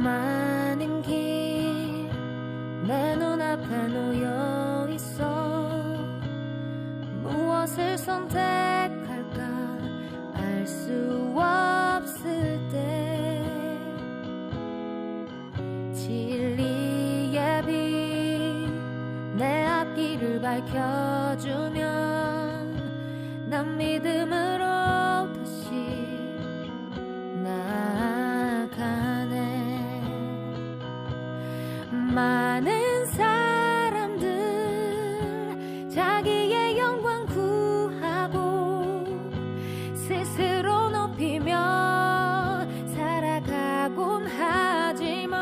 수많은 길 내 눈앞에 놓여 있어 무엇을 선택할까 알 수 없을 때 진리의 빛 내 앞길을 밝혀주면 난 믿음으로 다시 나아가네. 많은 사람들 자기의 영광 구하고 스스로 높이며 살아가곤 하지만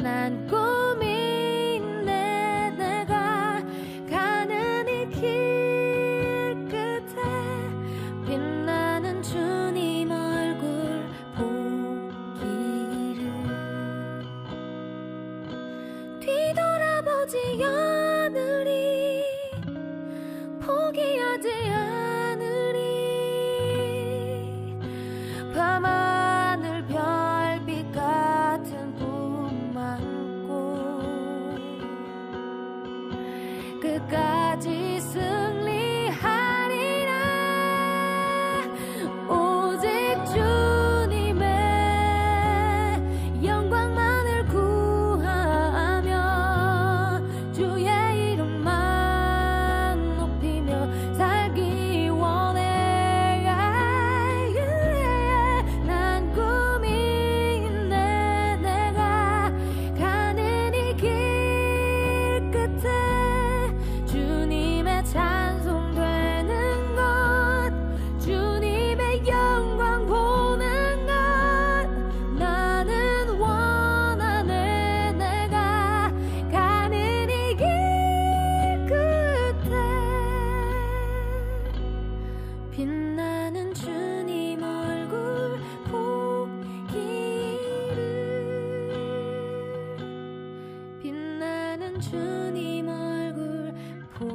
난 꿈이 있네. 내가 가는 이 길 끝에 빛나는 주님 얼굴 보기를 뒤돌아보지 않으리 포기하지 않으리 밤하늘 별빛 같은 꿈만고 끝까지 승리하리라. 오직 주님의 영광만을 구하며 주의 이름만 높이며 살기 원해. 난 꿈이 있네. 내가 가는 이 길 끝에 주님의 찬송되는 것 주님의 영광 보는 것 나는 원하네. 내가 가는 이 길 끝에 빛나는 주님 얼굴 보기를 빛나는 주님 얼굴 보기를.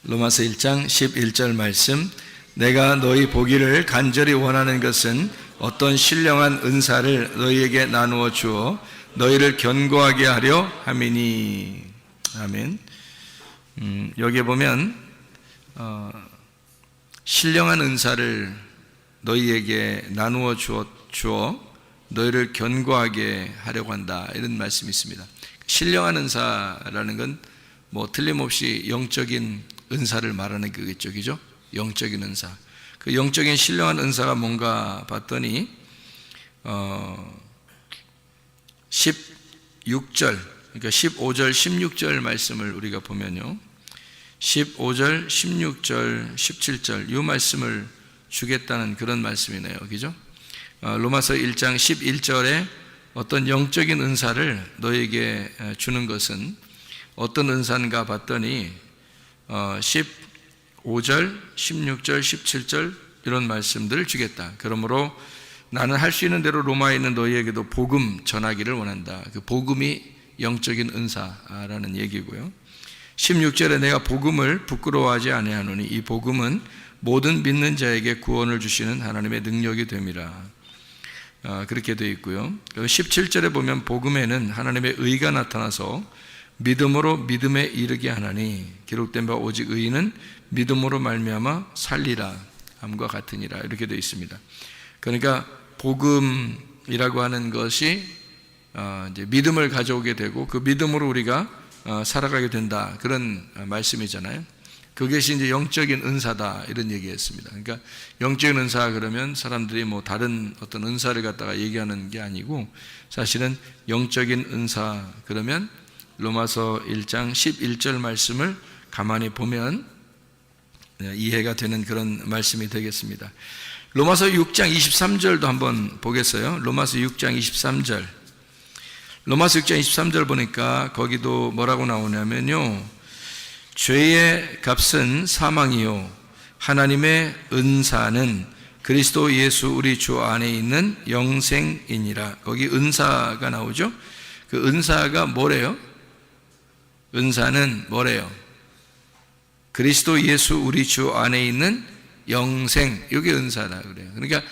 로마서 1장 11절 말씀, 내가 너희 보기를 간절히 원하는 것은 어떤 신령한 은사를 너희에게 나누어 주어 너희를 견고하게 하려 함이니. 아멘. 여기에 보면 신령한 은사를 너희에게 나누어 주어 너희를 견고하게 하려고 한다, 이런 말씀이 있습니다. 신령한 은사라는 건 뭐 틀림없이 영적인 은사를 말하는 거겠죠, 그죠? 영적인 은사. 그 영적인 신령한 은사가 뭔가 봤더니 16절, 그러니까 15절, 16절 말씀을 우리가 보면요, 15절, 16절, 17절 이 말씀을 주겠다는 그런 말씀이네요, 그죠? 로마서 1장 11절에 어떤 영적인 은사를 너에게 주는 것은 어떤 은사인가 봤더니 15절, 16절, 17절 이런 말씀들을 주겠다. 그러므로 나는 할 수 있는 대로 로마에 있는 너희에게도 복음 전하기를 원한다. 그 복음이 영적인 은사라는 얘기고요. 16절에 내가 복음을 부끄러워하지 아니하노니 이 복음은 모든 믿는 자에게 구원을 주시는 하나님의 능력이 됨이라. 그렇게 되어 있고요. 17절에 보면 복음에는 하나님의 의가 나타나서 믿음으로 믿음에 이르게 하나니 기록된 바 오직 의인은 믿음으로 말미암아 살리라 함과 같으니라, 이렇게 되어 있습니다. 그러니까 복음이라고 하는 것이 이제 믿음을 가져오게 되고 그 믿음으로 우리가 살아가게 된다, 그런 말씀이잖아요. 그것이 이제 영적인 은사다, 이런 얘기했습니다. 그러니까 영적인 은사 그러면 사람들이 뭐 다른 어떤 은사를 갖다가 얘기하는 게 아니고, 사실은 영적인 은사 그러면 로마서 1장 11절 말씀을 가만히 보면 이해가 되는 그런 말씀이 되겠습니다. 로마서 6장 23절도 한번 보겠어요. 로마서 6장 23절. 로마서 6장 23절 보니까 거기도 뭐라고 나오냐면요, 죄의 값은 사망이요 하나님의 은사는 그리스도 예수 우리 주 안에 있는 영생이니라. 거기 은사가 나오죠. 그 은사가 뭐래요? 은사는 뭐래요? 그리스도 예수 우리 주 안에 있는 영생, 이게 은사다 그래요. 그러니까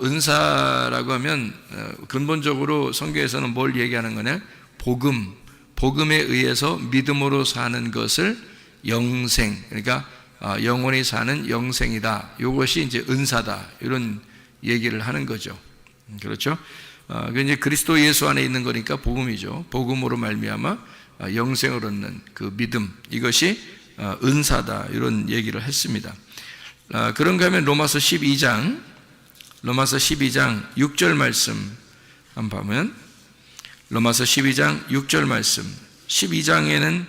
은사라고 하면 근본적으로 성경에서는 뭘 얘기하는 거냐? 복음에 의해서 믿음으로 사는 것을 영생, 그러니까 영원히 사는 영생이다. 이것이 이제 은사다. 이런 얘기를 하는 거죠. 그렇죠? 이제 그리스도 예수 안에 있는 거니까 복음이죠. 복음으로 말미암아 영생을 얻는 그 믿음, 이것이 은사다. 이런 얘기를 했습니다. 그런가 하면 로마서 12장 6절 말씀 한번 보면, 로마서 12장 6절 말씀, 12장에는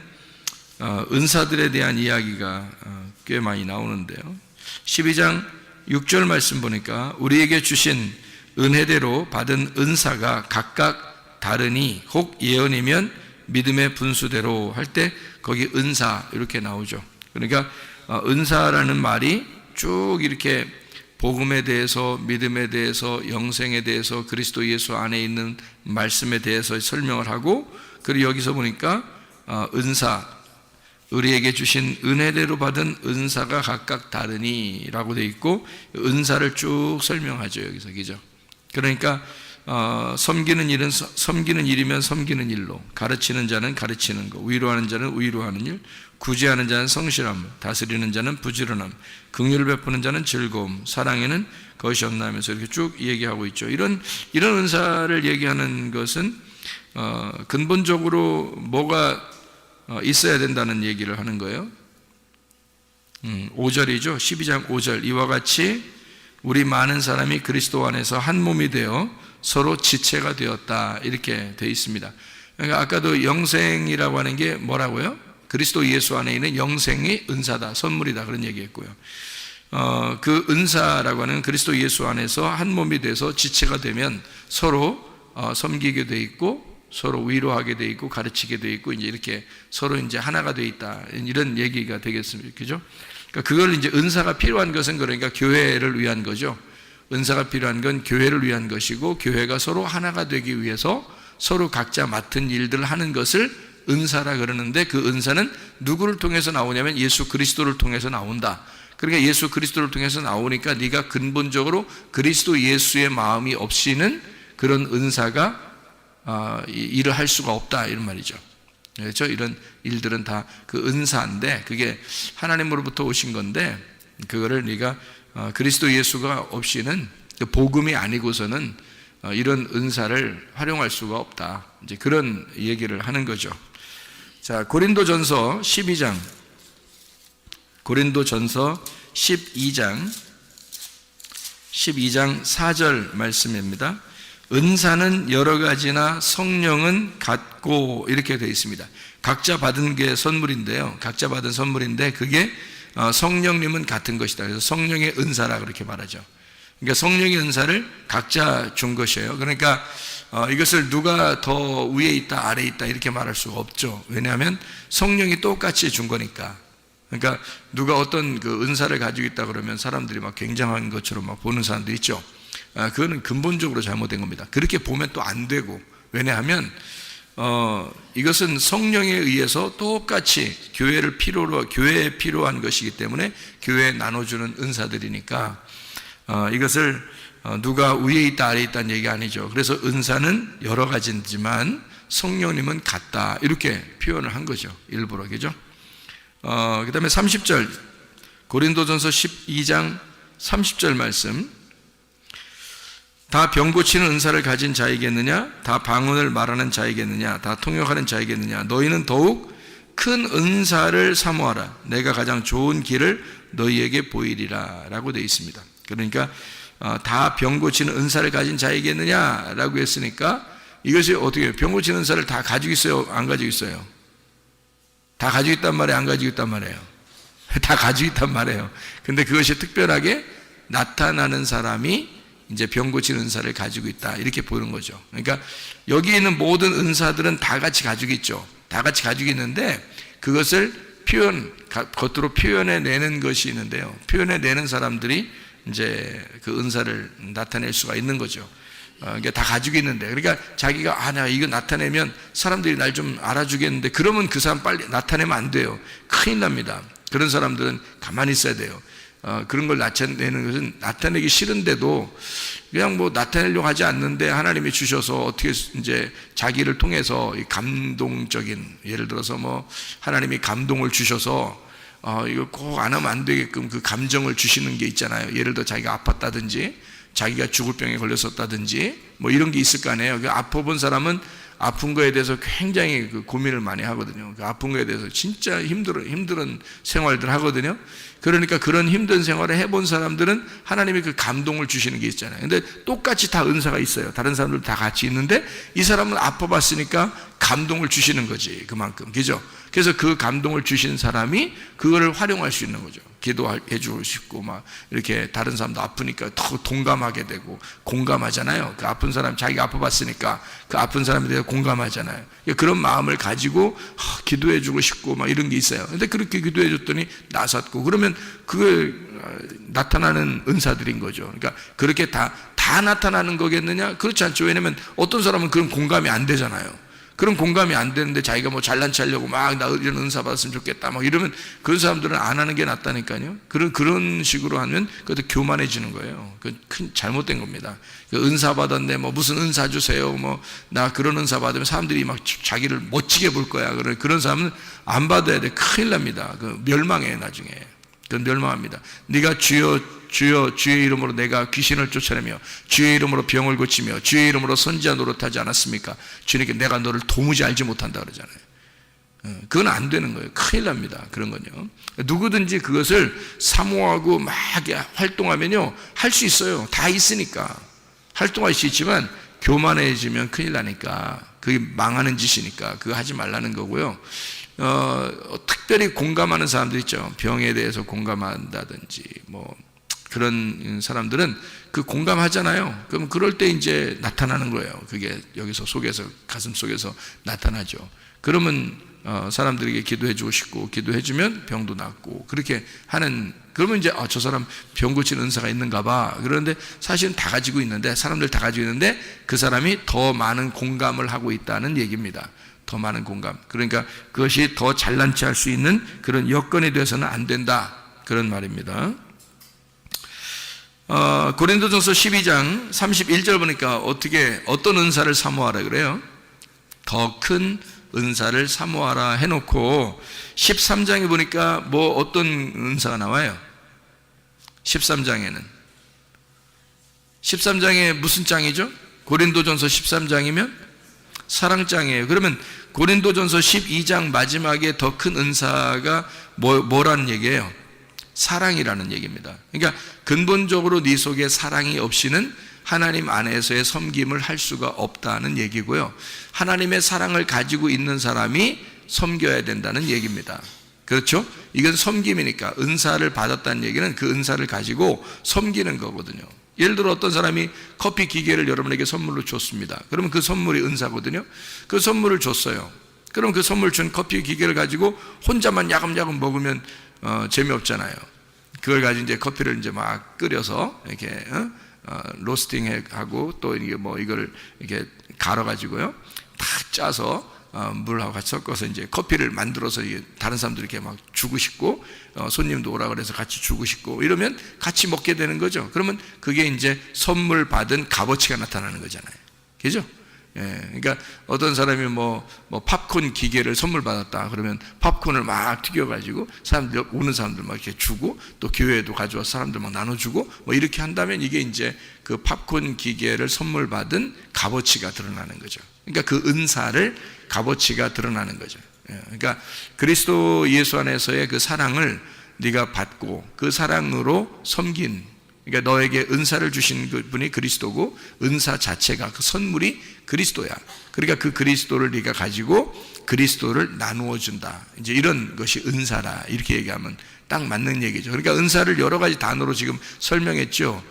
은사들에 대한 이야기가 꽤 많이 나오는데요. 12장 6절 말씀 보니까 우리에게 주신 은혜대로 받은 은사가 각각 다르니 혹 예언이면 믿음의 분수대로 할 때 거기 은사 이렇게 나오죠. 그러니까 은사라는 말이 쭉 이렇게 복음에 대해서, 믿음에 대해서, 영생에 대해서, 그리스도 예수 안에 있는 말씀에 대해서 설명을 하고, 그리고 여기서 보니까 은사, 우리에게 주신 은혜대로 받은 은사가 각각 다르니 라고 되어 있고, 은사를 쭉 설명하죠 여기서. 그죠? 그러니까 섬기는 일은 섬기는 일이면 섬기는 일로, 가르치는 자는 가르치는 것, 위로하는 자는 위로하는 일, 구제하는 자는 성실함, 다스리는 자는 부지런함, 긍휼을 베푸는 자는 즐거움, 사랑에는 것이 없나 하면서 이렇게 쭉 얘기하고 있죠. 이런 은사를 얘기하는 것은 근본적으로 뭐가 있어야 된다는 얘기를 하는 거예요. 5절이죠. 12장 5절, 이와 같이 우리 많은 사람이 그리스도 안에서 한 몸이 되어 서로 지체가 되었다, 이렇게 되어 있습니다. 그러니까 아까도 영생이라고 하는 게 뭐라고요? 그리스도 예수 안에 있는 영생이 은사다, 선물이다, 그런 얘기했고요. 그 은사라고 하는 그리스도 예수 안에서 한 몸이 돼서 지체가 되면 서로 섬기게 돼 있고, 서로 위로하게 돼 있고, 가르치게 돼 있고, 이제 이렇게 서로 이제 하나가 돼 있다, 이런 얘기가 되겠습니다. 그죠? 그러니까 그걸 이제 은사가 필요한 것은, 그러니까 교회를 위한 거죠. 은사가 필요한 건 교회를 위한 것이고, 교회가 서로 하나가 되기 위해서 서로 각자 맡은 일들을 하는 것을 은사라 그러는데, 그 은사는 누구를 통해서 나오냐면 예수 그리스도를 통해서 나온다. 그러니까 예수 그리스도를 통해서 나오니까 네가 근본적으로 그리스도 예수의 마음이 없이는 그런 은사가 일을 할 수가 없다, 이런 말이죠. 그렇죠? 이런 일들은 다 그 은사인데, 그게 하나님으로부터 오신 건데, 그거를 네가 그리스도 예수가 없이는, 복음이 아니고서는 이런 은사를 활용할 수가 없다, 이제 그런 얘기를 하는 거죠. 자, 고린도전서 12장 12장 4절 말씀입니다. 은사는 여러 가지나 성령은 같고, 이렇게 되어 있습니다. 각자 받은 게 선물인데요. 각자 받은 선물인데 그게 성령님은 같은 것이다. 그래서 성령의 은사라 그렇게 말하죠. 그러니까 성령의 은사를 각자 준 것이에요. 그러니까 이것을 누가 더 위에 있다, 아래에 있다, 이렇게 말할 수가 없죠. 왜냐하면 성령이 똑같이 준 거니까. 그러니까 누가 어떤 그 은사를 가지고 있다 그러면 사람들이 막 굉장한 것처럼 막 보는 사람도 있죠. 그거는 근본적으로 잘못된 겁니다. 그렇게 보면 또 안 되고, 왜냐하면 이것은 성령에 의해서 똑같이 교회에 필요한 것이기 때문에 교회에 나눠주는 은사들이니까, 이것을 누가 위에 있다 아래에 있다는 얘기 아니죠. 그래서 은사는 여러 가지지만 성령님은 같다, 이렇게 표현을 한 거죠, 일부러. 그죠? 그 다음에 30절, 고린도전서 12장 30절 말씀, 다 병 고치는 은사를 가진 자이겠느냐? 다 방언을 말하는 자이겠느냐? 다 통역하는 자이겠느냐? 너희는 더욱 큰 은사를 사모하라. 내가 가장 좋은 길을 너희에게 보이리라 라고 되어 있습니다. 그러니까 다 병 고치는 은사를 가진 자이겠느냐 라고 했으니까, 이것이 어떻게 해요? 병 고치는 은사를 다 가지고 있어요, 안 가지고 있어요? 다 가지고 있단 말이에요, 안 가지고 있단 말이에요? 다 가지고 있단 말이에요. 근데 그것이 특별하게 나타나는 사람이 이제 병 고치는 은사를 가지고 있다, 이렇게 보는 거죠. 그러니까 여기 있는 모든 은사들은 다 같이 가지고 있죠. 다 같이 가지고 있는데, 그것을 겉으로 표현해 내는 것이 있는데요. 표현해 내는 사람들이 이제 그 은사를 나타낼 수가 있는 거죠. 이게 다 가지고 있는데, 그러니까 자기가 내가 이거 나타내면 사람들이 날 좀 알아주겠는데, 그러면 그 사람 빨리 나타내면 안 돼요. 큰일 납니다. 그런 사람들은 가만히 있어야 돼요. 그런 걸 나타내는 것은 나타내기 싫은데도 그냥 뭐 나타내려고 하지 않는데 하나님이 주셔서 어떻게 이제 자기를 통해서 이 감동적인, 예를 들어서 뭐 하나님이 감동을 주셔서 이거 꼭 안 하면 안 되게끔 그 감정을 주시는 게 있잖아요. 예를 들어 자기가 아팠다든지 자기가 죽을 병에 걸렸었다든지 뭐 이런 게 있을 거 아니에요. 그 아파본 사람은 아픈 거에 대해서 굉장히 그 고민을 많이 하거든요. 그 아픈 거에 대해서 진짜 힘든 생활들 하거든요. 그러니까 그런 힘든 생활을 해본 사람들은 하나님이 그 감동을 주시는 게 있잖아요. 근데 똑같이 다 은사가 있어요. 다른 사람들 다 같이 있는데 이 사람은 아파봤으니까 감동을 주시는 거지, 그만큼. 그죠? 그래서 그 감동을 주신 사람이 그거를 활용할 수 있는 거죠. 기도해 주고 싶고, 막, 이렇게 다른 사람도 아프니까 더 동감하게 되고, 공감하잖아요. 그 아픈 사람, 자기가 아파봤으니까 그 아픈 사람에 대해서 공감하잖아요. 그런 마음을 가지고, 기도해 주고 싶고, 막 이런 게 있어요. 근데 그렇게 기도해 줬더니 나섰고, 그러면 그게 나타나는 은사들인 거죠. 그러니까 그렇게 다 나타나는 거겠느냐? 그렇지 않죠. 왜냐면 어떤 사람은 그런 공감이 안 되잖아요. 그런 공감이 안 되는데 자기가 뭐 잘난 체하려고 막 나 이런 은사 받았으면 좋겠다 막 이러면 그런 사람들은 안 하는 게 낫다니까요. 그런 식으로 하면 그것도 교만해지는 거예요. 그 큰 잘못된 겁니다. 그 은사 받았네, 뭐 무슨 은사 주세요, 뭐 나 그런 은사 받으면 사람들이 막 자기를 멋지게 볼 거야. 그런 사람은 안 받아야 돼. 큰일 납니다. 그 멸망해 나중에. 그건 멸망합니다. 네가 주여 주의 이름으로 내가 귀신을 쫓아내며 주의 이름으로 병을 고치며 주의 이름으로 선지자 노릇하지 않았습니까? 주님께 내가 너를 도무지 알지 못한다 그러잖아요. 그건 안 되는 거예요. 큰일 납니다. 그런 건요. 누구든지 그것을 사모하고 막 활동하면요, 할 수 있어요. 다 있으니까 활동할 수 있지만 교만해지면 큰일 나니까, 그게 망하는 짓이니까 그거 하지 말라는 거고요. 특별히 공감하는 사람들 있죠. 병에 대해서 공감한다든지 뭐 그런 사람들은 그 공감하잖아요. 그럼 그럴 때 이제 나타나는 거예요. 그게 여기서 속에서, 가슴 속에서 나타나죠. 그러면 사람들에게 기도해 주고 싶고, 기도해 주면 병도 낫고, 그렇게 하는, 그러면 이제 저 사람 병 고치는 은사가 있는가 봐. 그런데 사실은 다 가지고 있는데, 사람들 다 가지고 있는데 그 사람이 더 많은 공감을 하고 있다는 얘기입니다. 더 많은 공감. 그러니까 그것이 더 잘난 체할 수 있는 그런 여건이 돼서는 안 된다, 그런 말입니다. 고린도전서 12장 31절 보니까 어떤 은사를 사모하라 그래요? 더 큰 은사를 사모하라 해놓고 13장에 보니까 뭐 어떤 은사가 나와요? 13장에 무슨 장이죠? 고린도전서 13장이면 사랑장이에요. 그러면 고린도전서 12장 마지막에 더 큰 은사가 뭐라는 얘기예요? 사랑이라는 얘기입니다. 그러니까 근본적으로 네 속에 사랑이 없이는 하나님 안에서의 섬김을 할 수가 없다는 얘기고요. 하나님의 사랑을 가지고 있는 사람이 섬겨야 된다는 얘기입니다. 그렇죠? 이건 섬김이니까, 은사를 받았다는 얘기는 그 은사를 가지고 섬기는 거거든요. 예를 들어 어떤 사람이 커피 기계를 여러분에게 선물로 줬습니다. 그러면 그 선물이 은사거든요. 그 선물을 줬어요. 그럼 그 선물 준 커피 기계를 가지고 혼자만 야금야금 먹으면 재미없잖아요. 그걸 가지고 이제 커피를 이제 막 끓여서 이렇게 로스팅하고 또 이게 뭐 이거를 이렇게 갈아가지고요, 딱 짜서 물하고 같이 섞어서 이제 커피를 만들어서 다른 사람들 이렇게 막 주고 싶고, 손님도 오라 그래서 같이 주고 싶고 이러면 같이 먹게 되는 거죠. 그러면 그게 이제 선물 받은 값어치가 나타나는 거잖아요. 그죠? 예, 그러니까 어떤 사람이 뭐 팝콘 기계를 선물 받았다 그러면 팝콘을 막 튀겨가지고 사람들, 오는 사람들 막 이렇게 주고, 또 교회에도 가져와서 사람들 막 나눠주고 뭐 이렇게 한다면 이게 이제 그 팝콘 기계를 선물 받은 값어치가 드러나는 거죠. 그러니까 그 은사를 값어치가 드러나는 거죠. 예, 그러니까 그리스도 예수 안에서의 그 사랑을 네가 받고 그 사랑으로 섬긴, 그러니까 너에게 은사를 주신 분이 그리스도고, 은사 자체가, 그 선물이 그리스도야. 그러니까 그 그리스도를 네가 가지고 그리스도를 나누어 준다. 이제 이런 것이 은사라, 이렇게 얘기하면 딱 맞는 얘기죠. 그러니까 은사를 여러 가지 단어로 지금 설명했죠.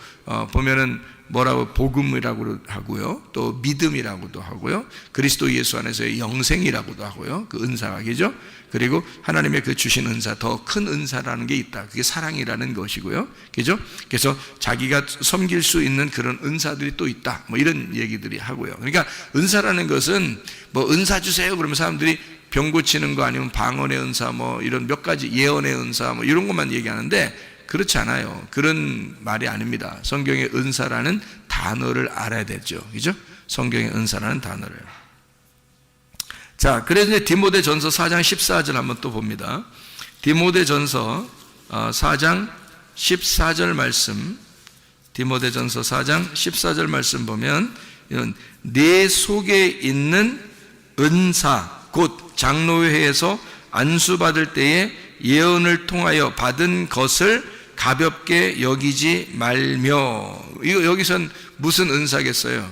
보면은 뭐라고 복음이라고 하고요. 또 믿음이라고도 하고요. 그리스도 예수 안에서의 영생이라고도 하고요. 그 은사가 그죠? 그리고 하나님의 그 주신 은사, 더 큰 은사라는 게 있다. 그게 사랑이라는 것이고요. 그죠? 그래서 자기가 섬길 수 있는 그런 은사들이 또 있다. 뭐 이런 얘기들이 하고요. 그러니까 은사라는 것은 뭐 은사 주세요 그러면 사람들이 병 고치는 거 아니면 방언의 은사 뭐 이런 몇 가지 예언의 은사 뭐 이런 것만 얘기하는데 그렇지 않아요. 그런 말이 아닙니다. 성경의 은사라는 단어를 알아야 되죠. 그죠? 성경의 은사라는 단어를. 자, 그래서 이제 디모데전서 4장 14절 한번 또 봅니다. 디모데전서 4장 14절 말씀. 디모데전서 4장 14절 말씀 보면 이런 내 속에 있는 은사 곧 장로회에서 안수받을 때에 예언을 통하여 받은 것을 가볍게 여기지 말며. 이거 여기선 무슨 은사겠어요?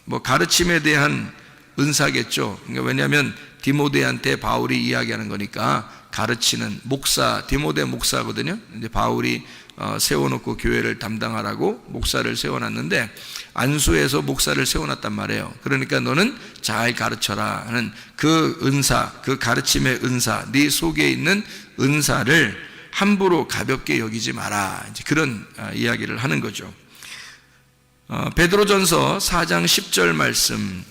뭐 가르침에 대한 은사겠죠. 그러니까 왜냐하면 디모데한테 바울이 이야기하는 거니까 가르치는 목사, 디모데 목사거든요. 이제 바울이 세워놓고 교회를 담당하라고 목사를 세워놨는데 안수에서 목사를 세워놨단 말이에요. 그러니까 너는 잘 가르쳐라 하는 그 은사, 그 가르침의 은사, 네 속에 있는 은사를 함부로 가볍게 여기지 마라. 이제 그런 이야기를 하는 거죠. 베드로전서 4장 10절 말씀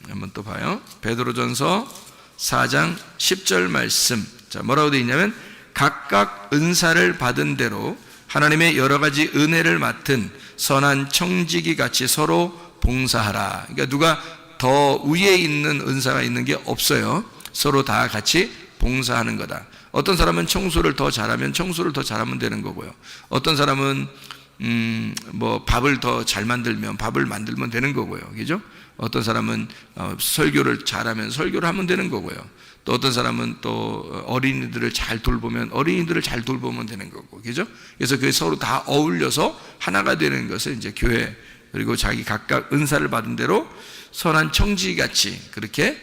한번 또 봐요. 베드로전서 4장 10절 말씀. 자, 뭐라고 되어 있냐면 각각 은사를 받은 대로 하나님의 여러 가지 은혜를 맡은 선한 청지기 같이 서로 봉사하라. 그러니까 누가 더 위에 있는 은사가 있는 게 없어요. 서로 다 같이 봉사하는 거다. 어떤 사람은 청소를 더 잘하면 청소를 더 잘하면 되는 거고요. 어떤 사람은 뭐 밥을 더 잘 만들면 밥을 만들면 되는 거고요. 그죠? 어떤 사람은 설교를 잘하면 설교를 하면 되는 거고요. 또 어떤 사람은 또 어린이들을 잘 돌보면 어린이들을 잘 돌보면 되는 거고. 그죠? 그래서 그게 서로 다 어울려서 하나가 되는 것을 이제 교회 그리고 자기 각각 은사를 받은 대로 선한 청지같이 그렇게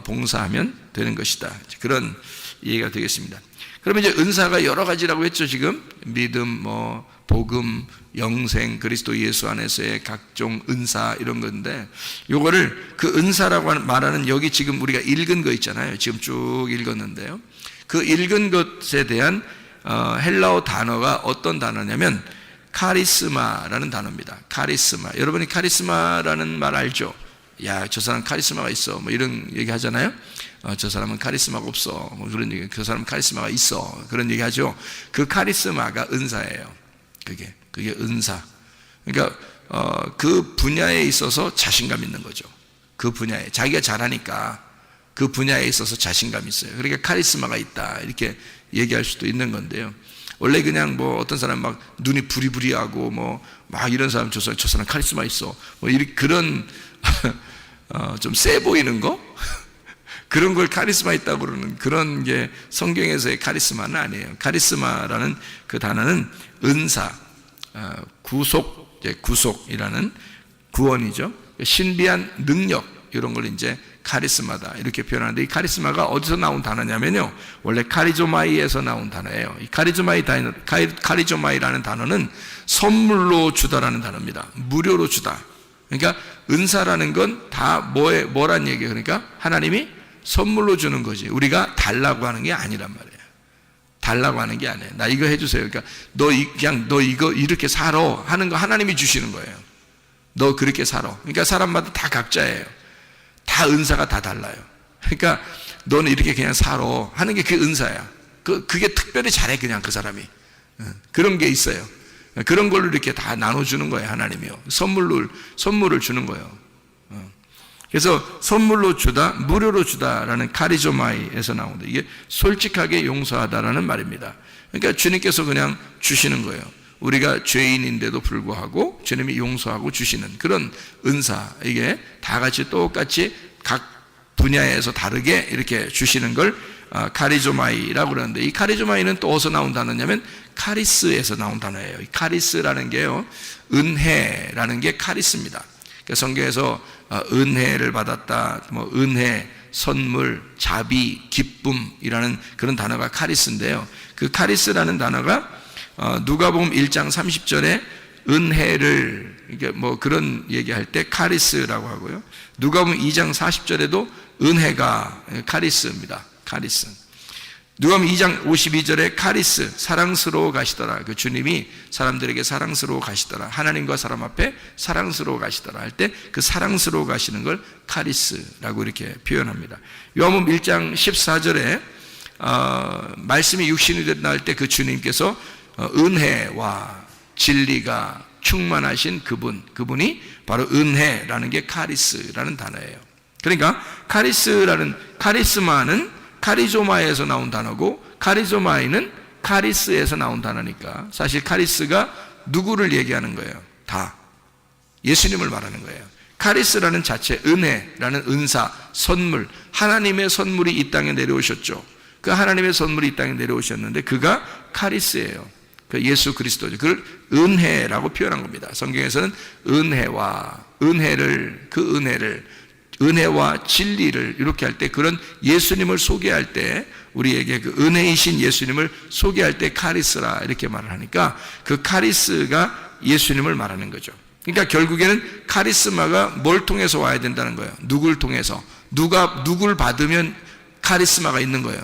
봉사하면 되는 것이다. 그런 이해가 되겠습니다. 그러면 이제 은사가 여러 가지라고 했죠. 지금 믿음, 뭐 복음, 영생, 그리스도 예수 안에서의 각종 은사 이런 건데 요거를 그 은사라고 말하는 여기 지금 우리가 읽은 거 있잖아요. 지금 쭉 읽었는데요. 그 읽은 것에 대한 헬라어 단어가 어떤 단어냐면 카리스마라는 단어입니다. 카리스마. 여러분이 카리스마라는 말 알죠? 야, 저 사람 카리스마가 있어. 뭐 이런 얘기 하잖아요. 저 사람은 카리스마가 없어. 뭐 그런 얘기. 그 사람은 카리스마가 있어. 그런 얘기 하죠. 그 카리스마가 은사예요. 그게 은사. 그러니까 그 분야에 있어서 자신감 있는 거죠. 그 분야에 자기가 잘하니까 그 분야에 있어서 자신감 있어요. 그러니까 카리스마가 있다 이렇게 얘기할 수도 있는 건데요. 원래 그냥 뭐 어떤 사람 막 눈이 부리부리하고 뭐 막 이런 사람 저 사람 카리스마 있어. 뭐 이렇게 그런 좀 세 보이는 거 그런 걸 카리스마 있다고 그러는 그런 게 성경에서의 카리스마는 아니에요. 카리스마라는 그 단어는 은사, 구속이라는 구원이죠. 신비한 능력 이런 걸 이제 카리스마다 이렇게 표현하는데 이 카리스마가 어디서 나온 단어냐면요. 원래 카리조마이에서 나온 단어예요. 이 카리조마이라는 단어는 선물로 주다라는 단어입니다. 무료로 주다. 그러니까 은사라는 건 다 뭐란 얘기예요. 그러니까 하나님이 선물로 주는 거지. 우리가 달라고 하는 게 아니란 말이에요. 달라고 하는 게 아니에요. 나 이거 해주세요. 그러니까 너 이거 이렇게 살아 하는 거 하나님이 주시는 거예요. 너 그렇게 살아. 그러니까 사람마다 다 각자예요. 다 은사가 다 달라요. 그러니까 너는 이렇게 그냥 살아 하는 게 그 은사야. 그게 특별히 잘해 그냥 그 사람이. 그런 게 있어요. 그런 걸로 이렇게 다 나눠주는 거예요. 하나님이요. 선물을 주는 거예요. 그래서 선물로 주다, 무료로 주다라는 카리조마이에서 나온다. 이게 솔직하게 용서하다라는 말입니다. 그러니까 주님께서 그냥 주시는 거예요. 우리가 죄인인데도 불구하고 주님이 용서하고 주시는 그런 은사. 이게 다 같이 똑같이 각 분야에서 다르게 이렇게 주시는 걸 카리조마이라고 그러는데 이 카리조마이는 또 어디서 나온 단어냐면 카리스에서 나온 단어예요. 이 카리스라는 게요, 은혜라는 게 카리스입니다. 그러니까 성경에서 은혜를 받았다, 뭐 은혜, 선물, 자비, 기쁨이라는 그런 단어가 카리스인데요. 그 카리스라는 단어가 누가복음 1장 30절에 은혜를, 이게 뭐 그런 얘기할 때 카리스라고 하고요. 누가복음 2장 40절에도 은혜가 카리스입니다. 카리스. 누가복음 2장 52절에 카리스, 사랑스러워 가시더라. 그 주님이 사람들에게 사랑스러워 가시더라. 하나님과 사람 앞에 사랑스러워 가시더라 할 때 그 사랑스러워 가시는 걸 카리스라고 이렇게 표현합니다. 요한복음 1장 14절에 말씀이 육신이 됐다 할 때 그 주님께서 은혜와 진리가 충만하신 그분이 바로 은혜라는 게 카리스라는 단어예요. 그러니까 카리스마는 카리조마에서 나온 단어고, 카리조마이는 카리스에서 나온 단어니까 사실 카리스가 누구를 얘기하는 거예요? 다 예수님을 말하는 거예요. 카리스라는 자체, 은혜라는 은사, 선물, 하나님의 선물이 이 땅에 내려오셨죠. 그 하나님의 선물이 이 땅에 내려오셨는데 그가 카리스예요. 그 예수 그리스도죠. 그걸 은혜라고 표현한 겁니다. 성경에서는 은혜와 진리를 이렇게 할 때, 그런 예수님을 소개할 때, 우리에게 그 은혜이신 예수님을 소개할 때 카리스라 이렇게 말을 하니까 그 카리스가 예수님을 말하는 거죠. 그러니까 결국에는 카리스마가 뭘 통해서 와야 된다는 거예요? 누굴 통해서? 누굴 받으면 카리스마가 있는 거예요?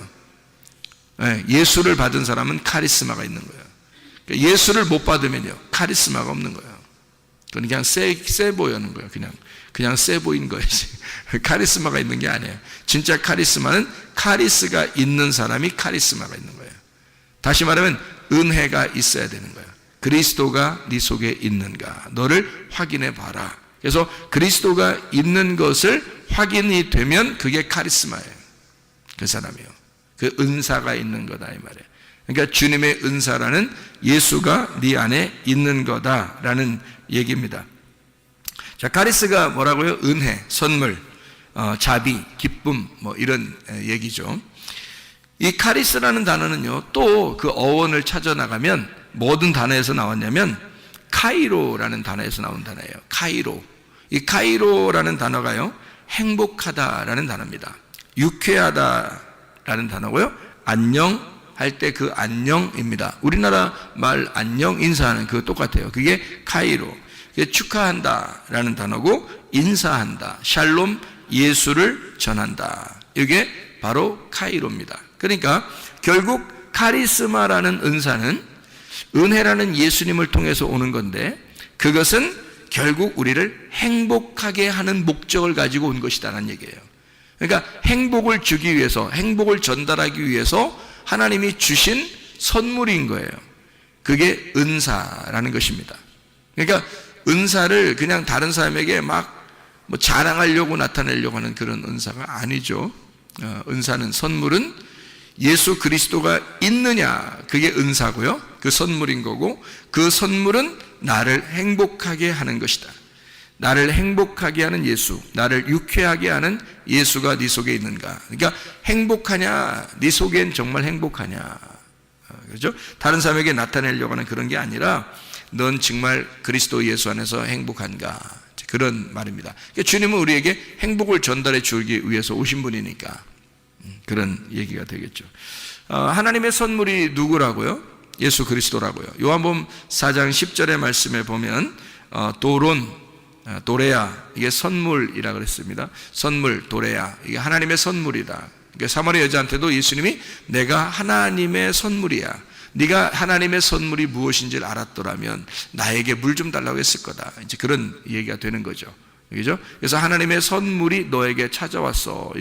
예수를 받은 사람은 카리스마가 있는 거예요. 그러니까 예수를 못 받으면요, 카리스마가 없는 거예요. 그건 그냥 세 보이는 거예요. 그냥 세 보인 거예지. 카리스마가 있는 게 아니에요. 진짜 카리스마는 카리스가 있는 사람이 카리스마가 있는 거예요. 다시 말하면 은혜가 있어야 되는 거예요. 그리스도가 네 속에 있는가? 너를 확인해 봐라. 그래서 그리스도가 있는 것을 확인이 되면 그게 카리스마예요. 그 사람이요. 그 은사가 있는 거다 이 말이에요. 그러니까 주님의 은사라는 예수가 네 안에 있는 거다라는 얘기입니다. 자, 카리스가 뭐라고요? 은혜, 선물, 자비, 기쁨, 뭐 이런 얘기죠. 이 카리스라는 단어는요, 또 그 어원을 찾아 나가면 모든 단어에서 나왔냐면 카이로라는 단어에서 나온 단어예요. 카이로. 이 카이로라는 단어가요, 행복하다라는 단어입니다. 유쾌하다라는 단어고요. 안녕 할 때 그 안녕입니다. 우리나라 말 안녕 인사하는 그거 똑같아요. 그게 카이로. 축하한다라는 단어고, 인사한다, 샬롬, 예수를 전한다. 이게 바로 카이로입니다. 그러니까 결국 카리스마라는 은사는 은혜라는 예수님을 통해서 오는 건데, 그것은 결국 우리를 행복하게 하는 목적을 가지고 온 것이다라는 얘기예요. 그러니까 행복을 주기 위해서, 행복을 전달하기 위해서 하나님이 주신 선물인 거예요. 그게 은사라는 것입니다. 그러니까 은사를 그냥 다른 사람에게 막 뭐 자랑하려고 나타내려고 하는 그런 은사가 아니죠. 은사는, 선물은 예수 그리스도가 있느냐, 그게 은사고요. 그 선물인 거고, 그 선물은 나를 행복하게 하는 것이다. 나를 행복하게 하는 예수, 나를 유쾌하게 하는 예수가 네 속에 있는가? 그러니까 행복하냐? 네 속엔 정말 행복하냐? 그렇죠? 다른 사람에게 나타내려고 하는 그런 게 아니라 넌 정말 그리스도 예수 안에서 행복한가? 그런 말입니다. 그러니까 주님은 우리에게 행복을 전달해 주기 위해서 오신 분이니까 그런 얘기가 되겠죠. 하나님의 선물이 누구라고요? 예수 그리스도라고요. 요한복음 4장 10절의 말씀에 보면 도레야, 이게 선물이라 그랬습니다. 선물, 도레야, 이게 하나님의 선물이다. 그러니까 사마리아 여자한테도 예수님이 내가 하나님의 선물이야, 네가 하나님의 선물이 무엇인지를 알았더라면 나에게 물 좀 달라고 했을 거다. 이제 그런 얘기가 되는 거죠. 그죠? 그래서 하나님의 선물이 너에게 찾아왔어.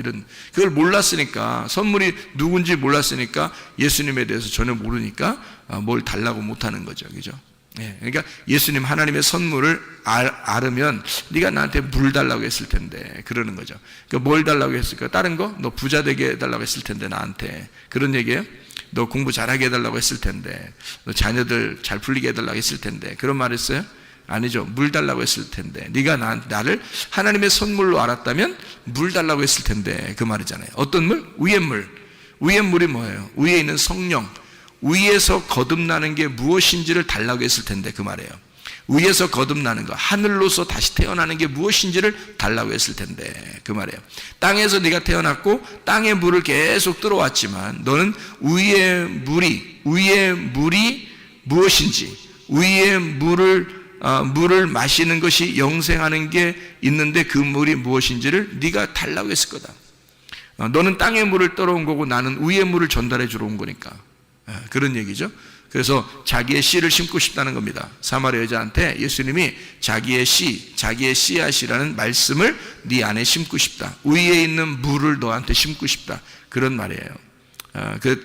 그걸 몰랐으니까, 선물이 누군지 몰랐으니까, 예수님에 대해서 전혀 모르니까 뭘 달라고 못하는 거죠. 그죠? 예, 그러니까 예수님 하나님의 선물을 알으면 네가 나한테 물 달라고 했을 텐데, 그러는 거죠. 그러니까 뭘 달라고 했을까? 다른 거? 너 부자 되게 해달라고 했을 텐데 나한테. 그런 얘기예요? 너 공부 잘하게 해달라고 했을 텐데, 너 자녀들 잘 풀리게 해달라고 했을 텐데, 그런 말 했어요? 아니죠. 물 달라고 했을 텐데, 네가 나를 하나님의 선물로 알았다면 물 달라고 했을 텐데, 그 말이잖아요. 어떤 물? 위의 물. 위의 물이 뭐예요? 위에 있는 성령, 위에서 거듭나는 게 무엇인지를 달라고 했을 텐데, 그 말이에요. 위에서 거듭나는 거, 하늘로서 다시 태어나는 게 무엇인지를 달라고 했을 텐데, 그 말이에요. 땅에서 네가 태어났고 땅의 물을 계속 들어왔지만 너는 위의 물이 무엇인지, 위의 물을 물을 마시는 것이 영생하는 게 있는데 그 물이 무엇인지를 네가 달라고 했을 거다. 너는 땅의 물을 떨어온 거고 나는 위의 물을 전달해 주러 온 거니까. 그런 얘기죠. 그래서 자기의 씨를 심고 싶다는 겁니다. 사마리아 여자한테 예수님이 자기의 씨앗이라는 말씀을 네 안에 심고 싶다. 위에 있는 물을 너한테 심고 싶다. 그런 말이에요.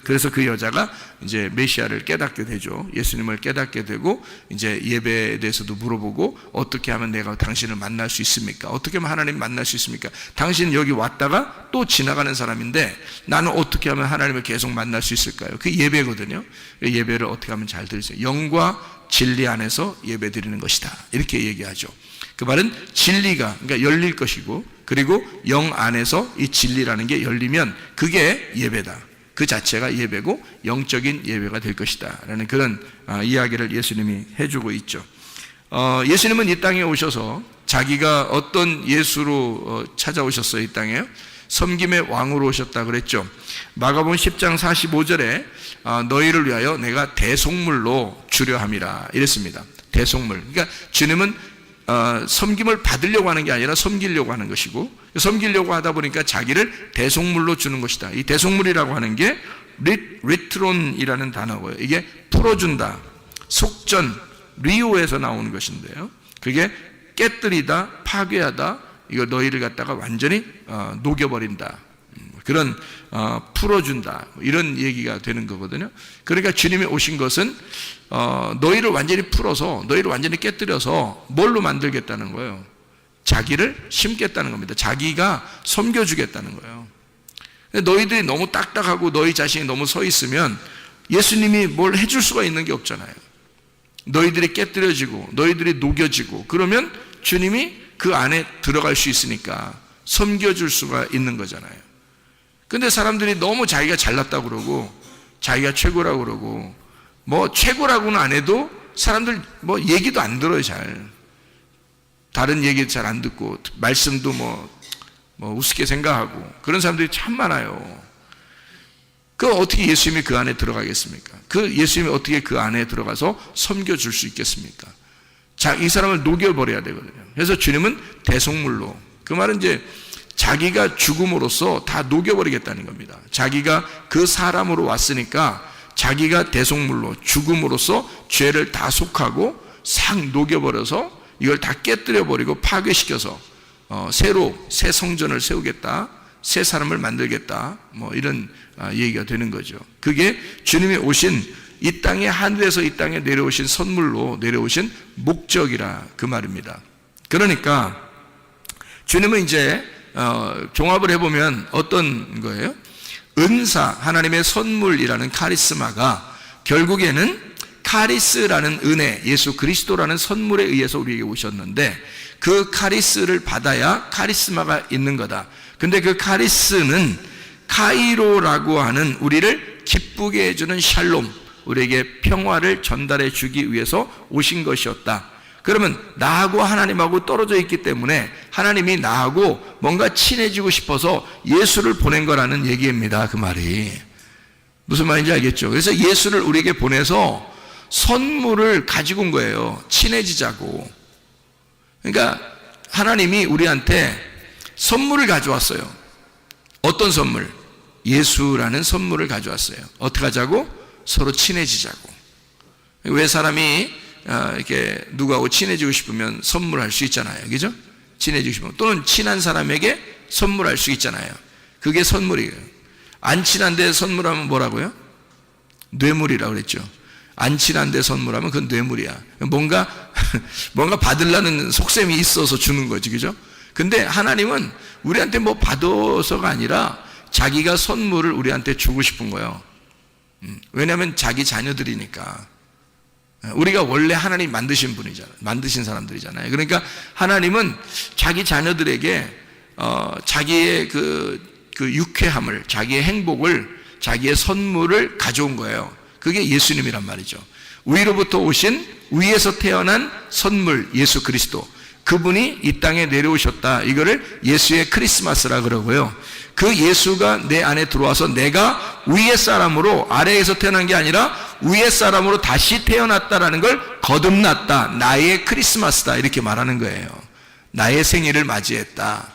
그래서 그 여자가 이제 메시아를 깨닫게 되죠. 예수님을 깨닫게 되고 이제 예배에 대해서도 물어보고 어떻게 하면 내가 당신을 만날 수 있습니까? 어떻게 하면 하나님 만날 수 있습니까? 당신 여기 왔다가 또 지나가는 사람인데 나는 어떻게 하면 하나님을 계속 만날 수 있을까요? 그 예배거든요. 예배를 어떻게 하면 잘 드리세요? 영과 진리 안에서 예배 드리는 것이다. 이렇게 얘기하죠. 그 말은 진리가 그러니까 열릴 것이고 그리고 영 안에서 이 진리라는 게 열리면 그게 예배다. 그 자체가 예배고 영적인 예배가 될 것이다 라는 그런 이야기를 예수님이 해주고 있죠. 예수님은 이 땅에 오셔서 자기가 어떤 예수로 찾아오셨어요? 이 땅에요? 섬김의 왕으로 오셨다 그랬죠. 마가복음 10장 45절에 너희를 위하여 내가 대속물로 주려 함이라 이랬습니다. 대속물. 그러니까 주님은 섬김을 받으려고 하는 게 아니라 섬기려고 하는 것이고 섬기려고 하다 보니까 자기를 대속물로 주는 것이다. 이 대속물이라고 하는 게 리트론이라는 단어고요. 이게 풀어준다, 속전, 리오에서 나오는 것인데요. 그게 깨뜨리다, 파괴하다, 이거 너희를 갖다가 완전히 녹여버린다. 그런 풀어준다 이런 얘기가 되는 거거든요. 그러니까 주님이 오신 것은 너희를 완전히 풀어서 너희를 완전히 깨뜨려서 뭘로 만들겠다는 거예요? 자기를 심겠다는 겁니다. 자기가 섬겨주겠다는 거예요. 너희들이 너무 딱딱하고 너희 자신이 너무 서 있으면 예수님이 뭘 해줄 수가 있는 게 없잖아요. 너희들이 깨뜨려지고 너희들이 녹여지고 그러면 주님이 그 안에 들어갈 수 있으니까 섬겨줄 수가 있는 거잖아요. 근데 사람들이 너무 자기가 잘났다고 그러고 자기가 최고라고 그러고 뭐 최고라고는 안 해도 사람들 뭐 얘기도 안 들어요. 잘 다른 얘기 잘 안 듣고 말씀도 뭐 우습게 생각하고 그런 사람들이 참 많아요. 그 어떻게 예수님이 그 안에 들어가겠습니까? 그 예수님이 어떻게 그 안에 들어가서 섬겨줄 수 있겠습니까? 이 사람을 녹여버려야 되거든요. 그래서 주님은 대속물로, 그 말은 이제 자기가 죽음으로써 다 녹여버리겠다는 겁니다. 자기가 그 사람으로 왔으니까 자기가 대속물로 죽음으로써 죄를 다 속하고 싹 녹여버려서 이걸 다 깨뜨려버리고 파괴시켜서 새로 새 성전을 세우겠다, 새 사람을 만들겠다, 뭐 이런 얘기가 되는 거죠. 그게 주님이 오신 이 땅에, 하늘에서 이 땅에 내려오신 선물로 내려오신 목적이라 그 말입니다. 그러니까 주님은 이제 종합을 해보면 어떤 거예요? 은사, 하나님의 선물이라는 카리스마가 결국에는 카리스라는 은혜, 예수 그리스도라는 선물에 의해서 우리에게 오셨는데 그 카리스를 받아야 카리스마가 있는 거다. 근데 그 카리스는 카이로라고 하는 우리를 기쁘게 해주는 샬롬, 우리에게 평화를 전달해 주기 위해서 오신 것이었다. 그러면 나하고 하나님하고 떨어져 있기 때문에 하나님이 나하고 뭔가 친해지고 싶어서 예수를 보낸 거라는 얘기입니다. 그 말이 무슨 말인지 알겠죠? 그래서 예수를 우리에게 보내서 선물을 가지고 온 거예요. 친해지자고. 그러니까 하나님이 우리한테 선물을 가져왔어요. 어떤 선물? 예수라는 선물을 가져왔어요. 어떻게 하자고? 서로 친해지자고. 왜 사람이 이렇게 누구하고 친해지고 싶으면 선물할 수 있잖아요. 그죠? 친해지고 싶으면. 또는 친한 사람에게 선물할 수 있잖아요. 그게 선물이에요. 안 친한데 선물하면 뭐라고요? 뇌물이라고 그랬죠. 안 친한데 선물하면 그건 뇌물이야. 뭔가 받으려는 속셈이 있어서 주는 거지. 그죠? 근데 하나님은 우리한테 뭐 받아서가 아니라 자기가 선물을 우리한테 주고 싶은 거예요. 왜냐하면 자기 자녀들이니까. 우리가 원래 하나님 만드신 분이잖아요. 만드신 사람들이잖아요. 그러니까 하나님은 자기 자녀들에게 자기의 그 유쾌함을, 자기의 행복을, 자기의 선물을 가져온 거예요. 그게 예수님이란 말이죠. 위로부터 오신, 위에서 태어난 선물 예수 그리스도. 그분이 이 땅에 내려오셨다. 이거를 예수의 크리스마스라 그러고요. 그 예수가 내 안에 들어와서 내가 위의 사람으로, 아래에서 태어난 게 아니라 위의 사람으로 다시 태어났다라는 걸 거듭났다. 나의 크리스마스다. 이렇게 말하는 거예요. 나의 생일을 맞이했다.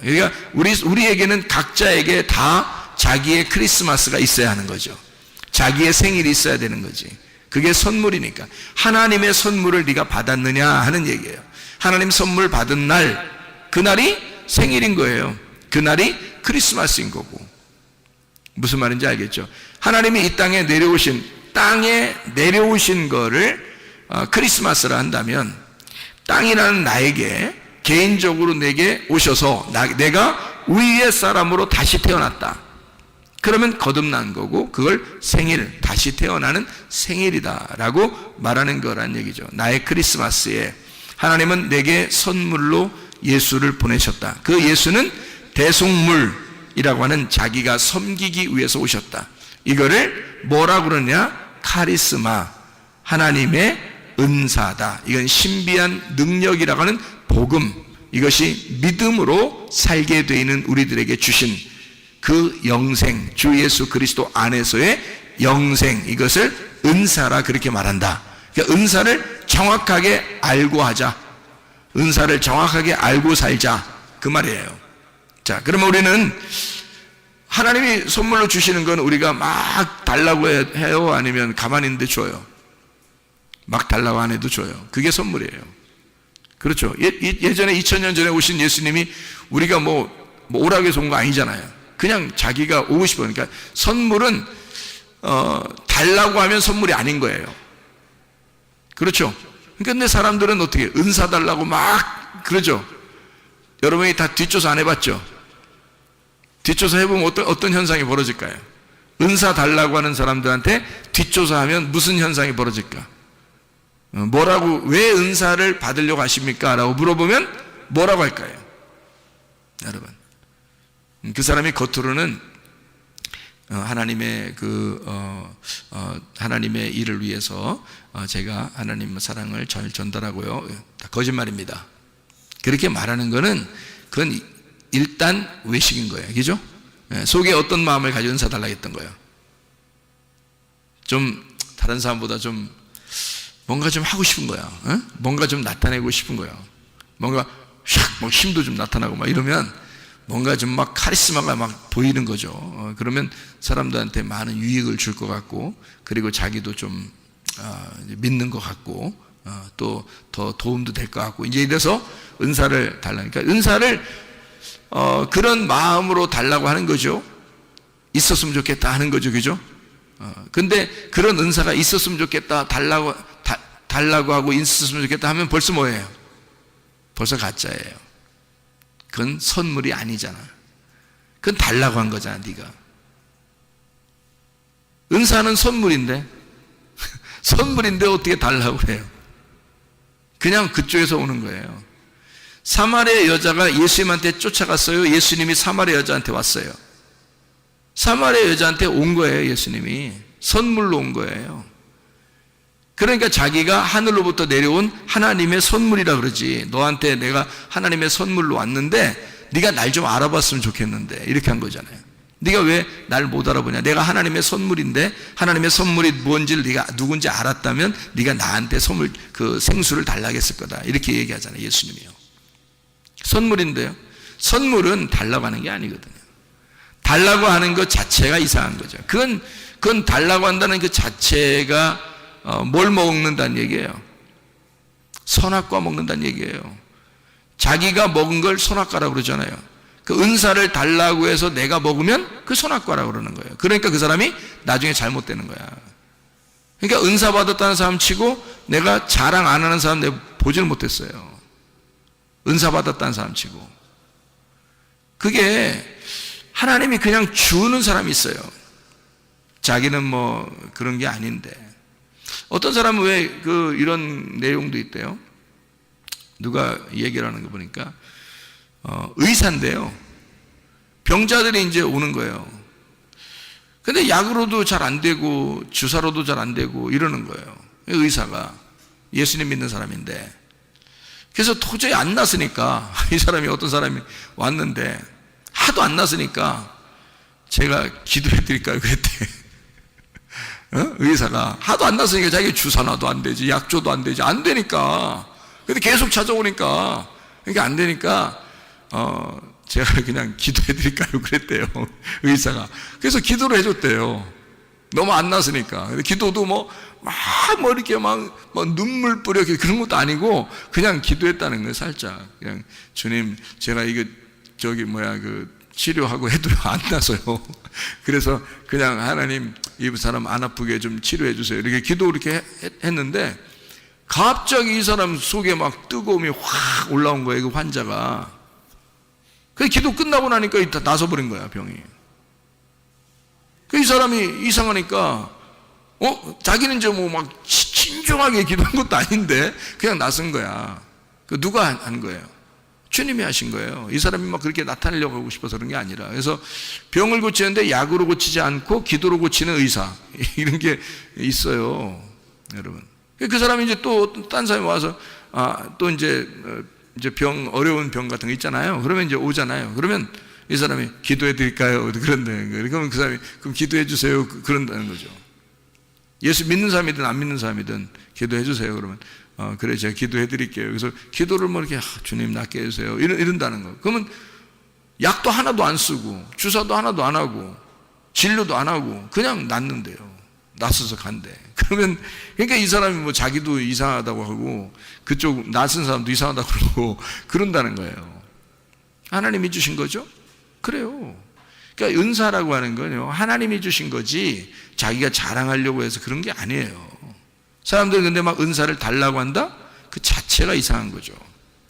그러니까 우리에게는 각자에게 다 자기의 크리스마스가 있어야 하는 거죠. 자기의 생일이 있어야 되는 거지. 그게 선물이니까. 하나님의 선물을 네가 받았느냐 하는 얘기예요. 하나님 선물 받은 날, 그날이 생일인 거예요. 그날이 크리스마스인 거고. 무슨 말인지 알겠죠? 하나님이 이 땅에 내려오신 거를 크리스마스라 한다면, 땅이라는 나에게 개인적으로 내게 오셔서 내가 위의 사람으로 다시 태어났다. 그러면 거듭난 거고, 그걸 생일, 다시 태어나는 생일이다라고 말하는 거란 얘기죠. 나의 크리스마스에 하나님은 내게 선물로 예수를 보내셨다. 그 예수는 대속물이라고 하는 자기가 섬기기 위해서 오셨다. 이거를 뭐라고 그러냐? 카리스마, 하나님의 은사다. 이건 신비한 능력이라고 하는 복음, 이것이 믿음으로 살게 되어 있는 우리들에게 주신 그 영생, 주 예수 그리스도 안에서의 영생, 이것을 은사라 그렇게 말한다. 그러니까 은사를 정확하게 알고 하자. 은사를 정확하게 알고 살자. 그 말이에요. 자, 그러면 우리는 하나님이 선물로 주시는 건 우리가 막 달라고 해요? 아니면 가만히 있는데 줘요? 막 달라고 안 해도 줘요. 그게 선물이에요. 그렇죠. 예전에 2000년 전에 오신 예수님이 우리가 뭐 오라고 해서 온 거 아니잖아요. 그냥 자기가 오고 싶어요. 그러니까 선물은 달라고 하면 선물이 아닌 거예요. 그렇죠. 근데 사람들은 어떻게 은사 달라고 막 그러죠. 여러분이 다 뒷조사 안 해봤죠? 뒷조사 해보면 어떤 현상이 벌어질까요? 은사 달라고 하는 사람들한테 뒷조사하면 무슨 현상이 벌어질까? 왜 은사를 받으려고 하십니까? 라고 물어보면 뭐라고 할까요? 여러분, 그 사람이 겉으로는 하나님의 하나님의 일을 위해서 제가 하나님의 사랑을 잘 전달하고요. 다 거짓말입니다. 그렇게 말하는 거는 그건 일단 외식인 거예요. 그죠? 속에 어떤 마음을 가지고 은사 달라고 했던 거예요? 좀 다른 사람보다 좀 뭔가 좀 하고 싶은 거야. 뭔가 좀 나타내고 싶은 거야. 뭔가 샥 힘도 좀 나타나고 막 이러면 뭔가 좀 막 카리스마가 막 보이는 거죠. 그러면 사람들한테 많은 유익을 줄 것 같고, 그리고 자기도 좀 믿는 것 같고, 또 더 도움도 될 것 같고, 이제 이래서 은사를 달라니까, 은사를 그런 마음으로 달라고 하는 거죠. 있었으면 좋겠다 하는 거죠. 그죠? 근데 그런 은사가 있었으면 좋겠다, 달라고 하고 있었으면 좋겠다 하면 벌써 뭐예요? 벌써 가짜예요. 그건 선물이 아니잖아. 그건 달라고 한 거잖아, 네가. 은사는 선물인데 선물인데 어떻게 달라고 그래요? 그냥 그쪽에서 오는 거예요. 사마리아 여자가 예수님한테 쫓아갔어요? 예수님이 사마리아 여자한테 왔어요? 사마리아 여자한테 온 거예요. 예수님이 선물로 온 거예요. 그러니까 자기가 하늘로부터 내려온 하나님의 선물이라 그러지. 너한테 내가 하나님의 선물로 왔는데 네가 날 좀 알아봤으면 좋겠는데, 이렇게 한 거잖아요. 네가 왜 날 못 알아보냐? 내가 하나님의 선물인데, 하나님의 선물이 뭔지를 네가 누군지 알았다면 네가 나한테 생수를 달라고 했을 거다. 이렇게 얘기하잖아요, 예수님이요. 선물인데요, 선물은 달라고 하는 게 아니거든요. 달라고 하는 것 자체가 이상한 거죠. 그건 달라고 한다는 그 자체가 뭘 먹는다는 얘기예요? 선악과 먹는다는 얘기예요. 자기가 먹은 걸 선악과라고 그러잖아요. 그 은사를 달라고 해서 내가 먹으면 그 선악과라고 그러는 거예요. 그러니까 그 사람이 나중에 잘못되는 거야. 그러니까 은사 받았다는 사람 치고 내가 자랑 안 하는 사람 내가 보지를 못했어요. 은사 받았다는 사람 치고. 그게 하나님이 그냥 주는 사람이 있어요. 자기는 뭐 그런 게 아닌데. 어떤 사람은 왜 이런 내용도 있대요. 누가 얘기를 하는 거 보니까 의사인데요, 병자들이 이제 오는 거예요. 근데 약으로도 잘 안 되고 주사로도 잘 안 되고 이러는 거예요. 의사가 예수님 믿는 사람인데. 그래서 도저히 안 났으니까 이 사람이 어떤 사람이 왔는데 하도 안 났으니까 제가 기도해 드릴까요? 그랬대. 의사가 하도 안 났으니까 자기 주사놔도 안 되지, 약조도 안 되지, 안 되니까. 근데 계속 찾아오니까 이게 안 되니까 제가 그냥 기도해 드릴까요? 그랬대요. 의사가. 그래서 기도를 해줬대요. 너무 안 났으니까. 근데 기도도 뭐 이렇게 막 눈물 뿌려 그런 것도 아니고 그냥 기도했다는 거예요. 살짝 그냥 주님, 제가 이거 치료하고 해도 안 나서요. 그래서 그냥 하나님 이 사람 안 아프게 좀 치료해 주세요. 이렇게 기도 이렇게 했는데 갑자기 이 사람 속에 막 뜨거움이 확 올라온 거예요. 그 환자가. 그 기도 끝나고 나니까 나서 버린 거야, 병이. 이 사람이 이상하니까 자기는 이제 막 신중하게 기도한 것도 아닌데 그냥 나선 거야. 그 누가 한 거예요? 주님이 하신 거예요. 이 사람이 막 그렇게 나타내려고 하고 싶어서 그런 게 아니라. 그래서 병을 고치는데 약으로 고치지 않고 기도로 고치는 의사, 이런 게 있어요, 여러분. 그 사람이 이제 또 딴 사람이 와서 또 이제 어려운 병 같은 거 있잖아요. 그러면 이제 오잖아요. 그러면 이 사람이 기도해 드릴까요? 그런데 그러면 그 사람이 그럼 기도해 주세요. 그런다는 거죠. 예수 믿는 사람이든 안 믿는 사람이든 기도해 주세요. 그러면 그래, 제가 기도해 드릴게요. 그래서 기도를 뭐 이렇게 주님 낫게 해주세요. 이런다는 거. 그러면 약도 하나도 안 쓰고 주사도 하나도 안 하고 진료도 안 하고 그냥 낫는데요. 낫어서 간대. 그러면 그러니까 이 사람이 뭐 자기도 이상하다고 하고 그쪽 낯선 사람도 이상하다고 그러고 그런다는 거예요. 하나님이 주신 거죠? 그래요. 그러니까 은사라고 하는 건요, 하나님이 주신 거지 자기가 자랑하려고 해서 그런 게 아니에요. 사람들이 근데 막 은사를 달라고 한다? 그 자체가 이상한 거죠.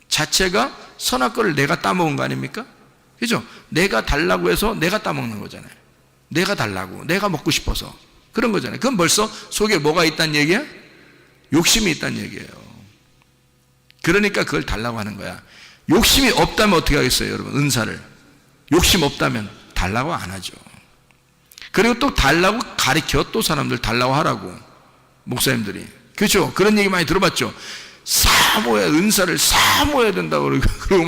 자체가 선악과를 내가 따먹은 거 아닙니까? 그죠? 내가 달라고 해서 내가 따먹는 거잖아요. 내가 달라고, 내가 먹고 싶어서 그런 거잖아요. 그건 벌써 속에 뭐가 있다는 얘기야? 욕심이 있다는 얘기예요. 그러니까 그걸 달라고 하는 거야. 욕심이 없다면 어떻게 하겠어요, 여러분? 은사를 욕심 없다면 달라고 안 하죠. 그리고 또 달라고 가르쳐, 또 사람들 달라고 하라고, 목사님들이. 그렇죠? 그런 얘기 많이 들어봤죠. 사모해야, 은사를 사모해야 된다고 그러고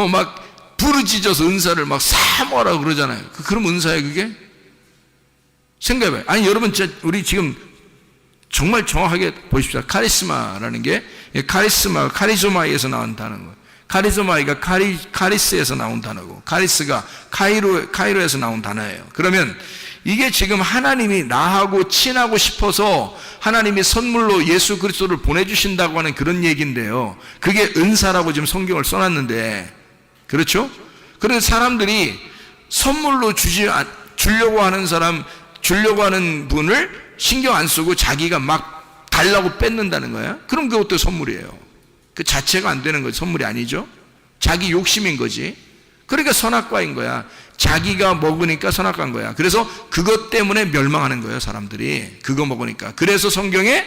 막 부르짖어서 은사를 막 사모하라고 그러잖아요. 그럼 은사예요, 그게? 생각해봐요. 아니, 여러분, 우리 지금 정말 정확하게 보십시오. 카리스마라는 게, 카리스마가 카리조마이에서 나온 단어고, 카리조마이가 카리스에서 나온 단어고, 카리스가 카이로에서 나온 단어예요. 그러면 이게 지금 하나님이 나하고 친하고 싶어서 하나님이 선물로 예수 그리스도를 보내주신다고 하는 그런 얘기인데요. 그게 은사라고 지금 성경을 써놨는데, 그렇죠? 그래서 사람들이 선물로 주려고 하는 사람, 주려고 하는 분을 신경 안 쓰고 자기가 막 달라고 뺏는다는 거야. 그럼 그것도 선물이에요. 그 자체가 안 되는 거지. 선물이 아니죠. 자기 욕심인 거지. 그러니까 선악과인 거야. 자기가 먹으니까 선악과인 거야. 그래서 그것 때문에 멸망하는 거예요, 사람들이. 그거 먹으니까. 그래서 성경에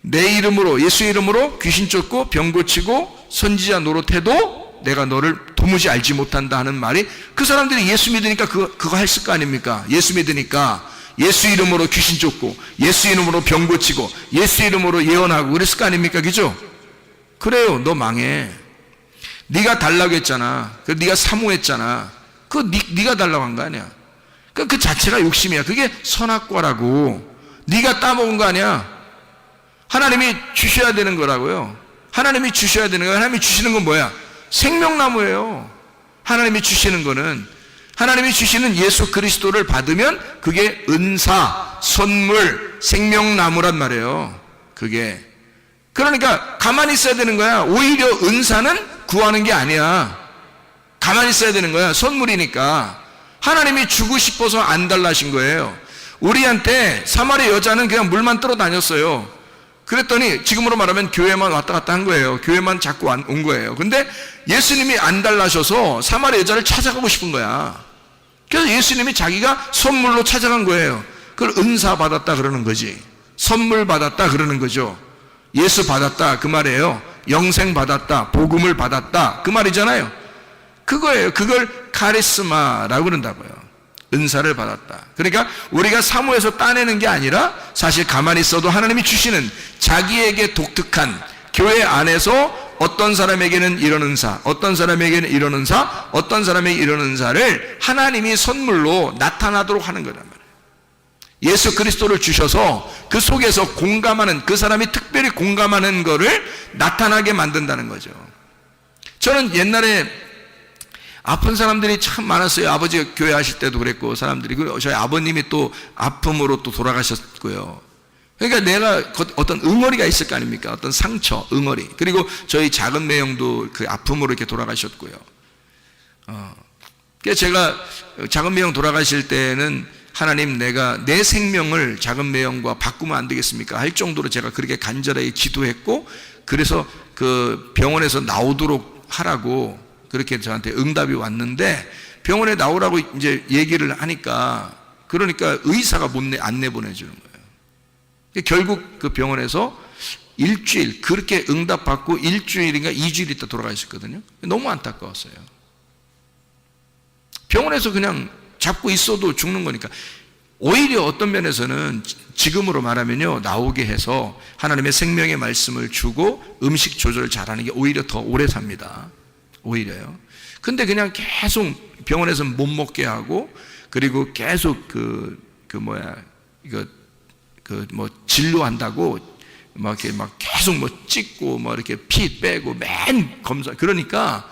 내 이름으로, 예수 이름으로 귀신 쫓고 병 고치고 선지자 노릇해도 내가 너를 도무지 알지 못한다 하는 말이, 그 사람들이 예수 믿으니까 그거 했을 거 아닙니까? 예수 믿으니까 예수 이름으로 귀신 쫓고 예수 이름으로 병 고치고 예수 이름으로 예언하고 그랬을 거 아닙니까? 그죠? 그래요. 너 망해. 네가 달라고 했잖아. 네가 사모했잖아. 네가 달라고 한 거 아니야. 그 자체가 욕심이야. 그게 선악과라고. 네가 따먹은 거 아니야. 하나님이 주셔야 되는 거라고요. 하나님이 주셔야 되는 거야. 하나님이 주시는 건 뭐야? 생명나무예요. 하나님이 주시는 거는, 하나님이 주시는 예수 그리스도를 받으면 그게 은사, 선물, 생명나무란 말이에요. 그게. 그러니까 가만히 있어야 되는 거야. 오히려 은사는 구하는 게 아니야. 가만히 있어야 되는 거야. 선물이니까. 하나님이 주고 싶어서 안 달라 하신 거예요. 우리한테 사마리아 여자는 그냥 물만 떨어 다녔어요. 그랬더니 지금으로 말하면 교회만 왔다 갔다 한 거예요. 교회만 자꾸 온 거예요. 근데 예수님이 안 달라셔서 사마리아 여자를 찾아가고 싶은 거야. 그래서 예수님이 자기가 선물로 찾아간 거예요. 그걸 은사 받았다 그러는 거지. 선물 받았다 그러는 거죠. 예수 받았다 그 말이에요. 영생 받았다, 복음을 받았다 그 말이잖아요. 그거예요. 그걸 카리스마라고 그런다고요. 은사를 받았다. 그러니까 우리가 사모해서 따내는 게 아니라 사실 가만히 있어도 하나님이 주시는 자기에게 독특한, 교회 안에서 어떤 사람에게는 이런 은사, 어떤 사람에게는 이런 은사, 어떤 사람에게 이런 은사를 하나님이 선물로 나타나도록 하는 거란 말이에요. 예수 그리스도를 주셔서 그 속에서 공감하는, 그 사람이 특별히 공감하는 거를 나타나게 만든다는 거죠. 저는 옛날에 아픈 사람들이 참 많았어요. 아버지가 교회 하실 때도 그랬고, 사람들이. 그리고 저희 아버님이 또 아픔으로 또 돌아가셨고요. 그러니까 내가 어떤 응어리가 있을 거 아닙니까? 어떤 상처, 응어리. 그리고 저희 작은 매형도 그 아픔으로 이렇게 돌아가셨고요. 그래서 제가 작은 매형 돌아가실 때는 하나님, 내가 내 생명을 작은 매형과 바꾸면 안 되겠습니까? 할 정도로 제가 그렇게 간절하게 기도했고, 그래서 그 병원에서 나오도록 하라고 그렇게 저한테 응답이 왔는데, 병원에 나오라고 이제 얘기를 하니까, 그러니까 의사가 안 내보내주는 거예요. 결국 그 병원에서 일주일, 그렇게 응답받고 일주일인가 2주일 있다 돌아가셨거든요. 너무 안타까웠어요. 병원에서 그냥 잡고 있어도 죽는 거니까. 오히려 어떤 면에서는 지금으로 말하면요, 나오게 해서 하나님의 생명의 말씀을 주고 음식 조절을 잘하는 게 오히려 더 오래 삽니다. 오히려요. 근데 그냥 계속 병원에서 못 먹게 하고, 그리고 계속 진료한다고 이렇게 계속 찍고 이렇게 피 빼고 맨 검사, 그러니까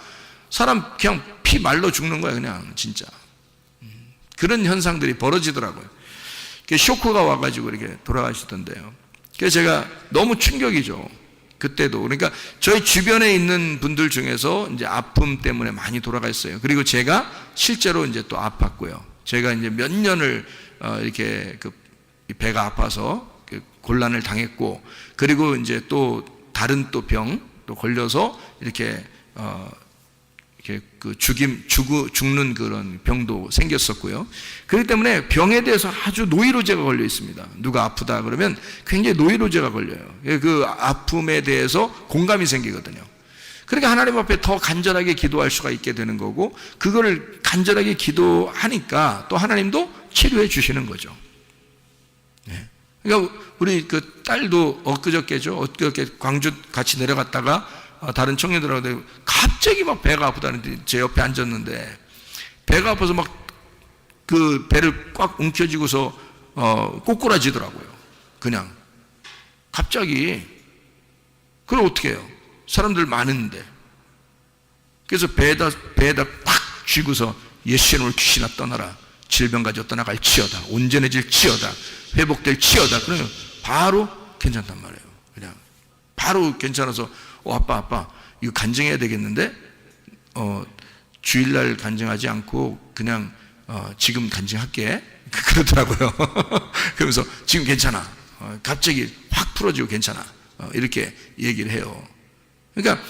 사람 그냥 피 말라 죽는 거야, 그냥 진짜. 그런 현상들이 벌어지더라고요. 쇼크가 와가지고 이렇게 돌아가시던데요. 그래서 제가 너무 충격이죠. 그때도. 그러니까 저희 주변에 있는 분들 중에서 이제 아픔 때문에 많이 돌아갔어요. 그리고 제가 실제로 이제 또 아팠고요. 제가 이제 몇 년을 이렇게 배가 아파서 곤란을 당했고, 그리고 이제 또 다른 또 병 또 걸려서 이렇게 죽는 그런 병도 생겼었고요. 그렇기 때문에 병에 대해서 아주 노이로제가 걸려 있습니다. 누가 아프다 그러면 굉장히 노이로제가 걸려요. 그 아픔에 대해서 공감이 생기거든요. 그러니까 하나님 앞에 더 간절하게 기도할 수가 있게 되는 거고, 그거를 간절하게 기도하니까 또 하나님도 치료해 주시는 거죠. 그러니까 우리 그 딸도 엊그저께 광주 같이 내려갔다가 다른 청년들하고 갑자기 배가 아프다는데 제 옆에 앉았는데, 배가 아파서 그 배를 꽉 움켜쥐고서 꼬꾸라지더라고요. 그냥 갑자기. 그럼 어떻게 해요? 사람들 많은데. 그래서 배에다 팍 쥐고서 예수의 이름으로 귀신아 떠나라, 질병 가지고 떠나갈 치여다, 온전해질 치여다, 회복될 치여다. 그러면 바로 괜찮단 말이에요. 그냥 바로 괜찮아서 아빠 이거 간증해야 되겠는데, 주일날 간증하지 않고 그냥 지금 간증할게 그러더라고요. 그러면서 지금 괜찮아, 갑자기 확 풀어지고 괜찮아, 이렇게 얘기를 해요. 그러니까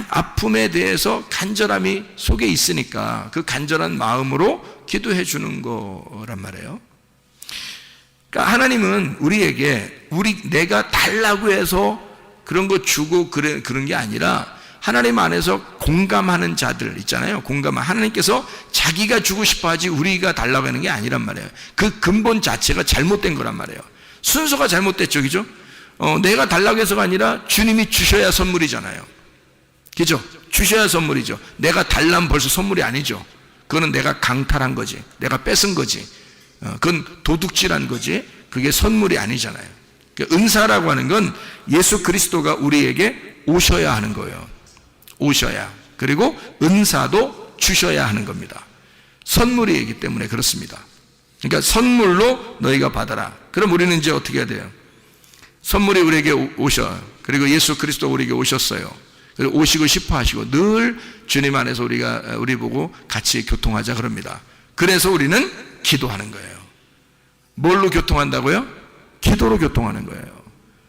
아픔에 대해서 간절함이 속에 있으니까 그 간절한 마음으로 기도해 주는 거란 말이에요. 그러니까 하나님은 우리에게 내가 달라고 해서 그런 거 주고 그런 게 아니라, 하나님 안에서 공감하는 자들 있잖아요. 하나님께서 자기가 주고 싶어 하지 우리가 달라고 하는 게 아니란 말이에요. 그 근본 자체가 잘못된 거란 말이에요. 순서가 잘못됐죠, 그죠? 내가 달라고 해서가 아니라 주님이 주셔야 선물이잖아요. 그죠? 주셔야 선물이죠. 내가 달라면 벌써 선물이 아니죠. 그거는 내가 강탈한 거지, 내가 뺏은 거지, 그건 도둑질한 거지, 그게 선물이 아니잖아요. 은사라고 하는 건 예수 그리스도가 우리에게 오셔야 하는 거예요. 오셔야. 그리고 은사도 주셔야 하는 겁니다. 선물이기 때문에 그렇습니다. 그러니까 선물로 너희가 받아라. 그럼 우리는 이제 어떻게 해야 돼요? 선물이 우리에게 오셔. 그리고 예수 그리스도 우리에게 오셨어요. 그리고 오시고 싶어 하시고 늘 주님 안에서 우리 보고 같이 교통하자 그럽니다. 그래서 우리는 기도하는 거예요. 뭘로 교통한다고요? 기도로 교통하는 거예요.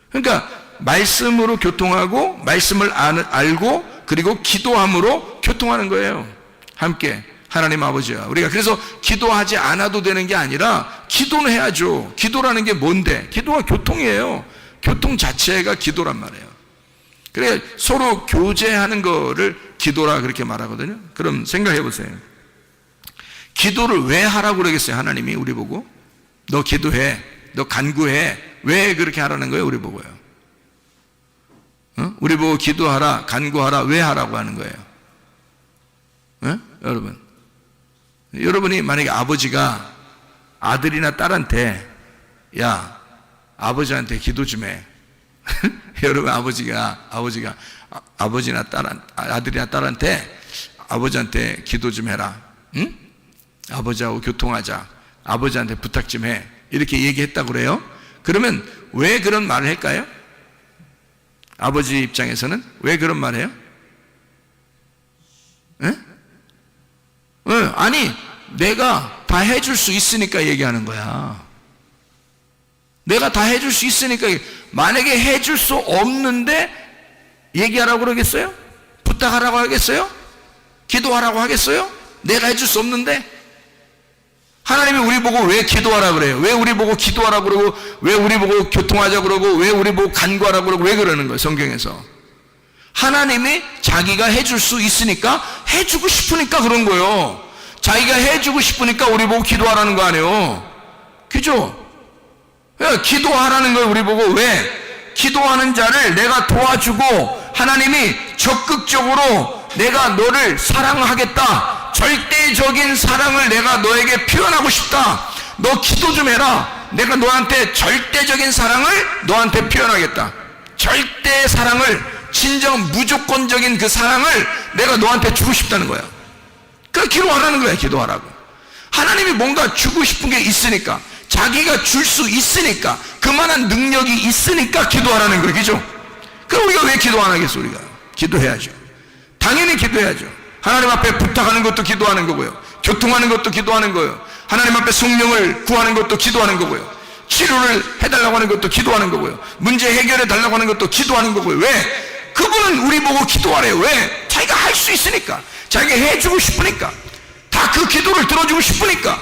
그러니까 말씀으로 교통하고, 말씀을 알고, 그리고 기도함으로 교통하는 거예요. 함께 하나님 아버지야, 우리가 그래서 기도하지 않아도 되는 게 아니라 기도는 해야죠. 기도라는 게 뭔데? 기도가 교통이에요. 교통 자체가 기도란 말이에요. 그래 서로 교제하는 거를 기도라 그렇게 말하거든요. 그럼 생각해 보세요. 기도를 왜 하라고 그러겠어요? 하나님이 우리 보고 너 기도해, 너 간구해, 왜 그렇게 하라는 거예요? 우리 보고요. 우리 보고 기도하라, 간구하라, 왜 하라고 하는 거예요? 여러분, 여러분이 만약에 아버지가 아들이나 딸한테 야, 아버지한테 기도 좀 해. 여러분, 아버지나 아들이나 딸한테 아버지한테 기도 좀 해라. 응? 아버지하고 교통하자. 아버지한테 부탁 좀 해. 이렇게 얘기했다고 그래요? 그러면 왜 그런 말을 할까요? 아버지 입장에서는 왜 그런 말 해요? 아니, 내가 다 해줄 수 있으니까 얘기하는 거야. 내가 다 해줄 수 있으니까. 만약에 해줄 수 없는데 얘기하라고 그러겠어요? 부탁하라고 하겠어요? 기도하라고 하겠어요? 내가 해줄 수 없는데? 하나님이 우리 보고 왜 기도하라 그래요? 왜 우리 보고 기도하라 그러고, 왜 우리 보고 교통하자 그러고, 왜 우리 보고 간구하라 그러고, 왜 그러는 거예요, 성경에서? 하나님이 자기가 해줄 수 있으니까, 해주고 싶으니까 그런 거예요. 자기가 해주고 싶으니까 우리 보고 기도하라는 거 아니에요. 그죠? 기도하라는 거예요, 우리 보고. 왜? 기도하는 자를 내가 도와주고, 하나님이 적극적으로 내가 너를 사랑하겠다, 절대적인 사랑을 내가 너에게 표현하고 싶다, 너 기도 좀 해라, 내가 너한테 절대적인 사랑을 너한테 표현하겠다, 절대 사랑을, 진정 무조건적인 그 사랑을 내가 너한테 주고 싶다는 거야. 그러니까 기도하라는 거야. 기도하라고. 하나님이 뭔가 주고 싶은 게 있으니까, 자기가 줄 수 있으니까, 그만한 능력이 있으니까 기도하라는 거예요. 그죠? 그럼 우리가 왜 기도 안 하겠어? 우리가 기도해야죠. 당연히 기도해야죠. 하나님 앞에 부탁하는 것도 기도하는 거고요, 교통하는 것도 기도하는 거예요, 하나님 앞에 성령을 구하는 것도 기도하는 거고요, 치료를 해달라고 하는 것도 기도하는 거고요, 문제 해결해 달라고 하는 것도 기도하는 거고요. 왜? 그분은 우리 보고 기도하래요. 왜? 자기가 할 수 있으니까, 자기가 해주고 싶으니까, 다 그 기도를 들어주고 싶으니까,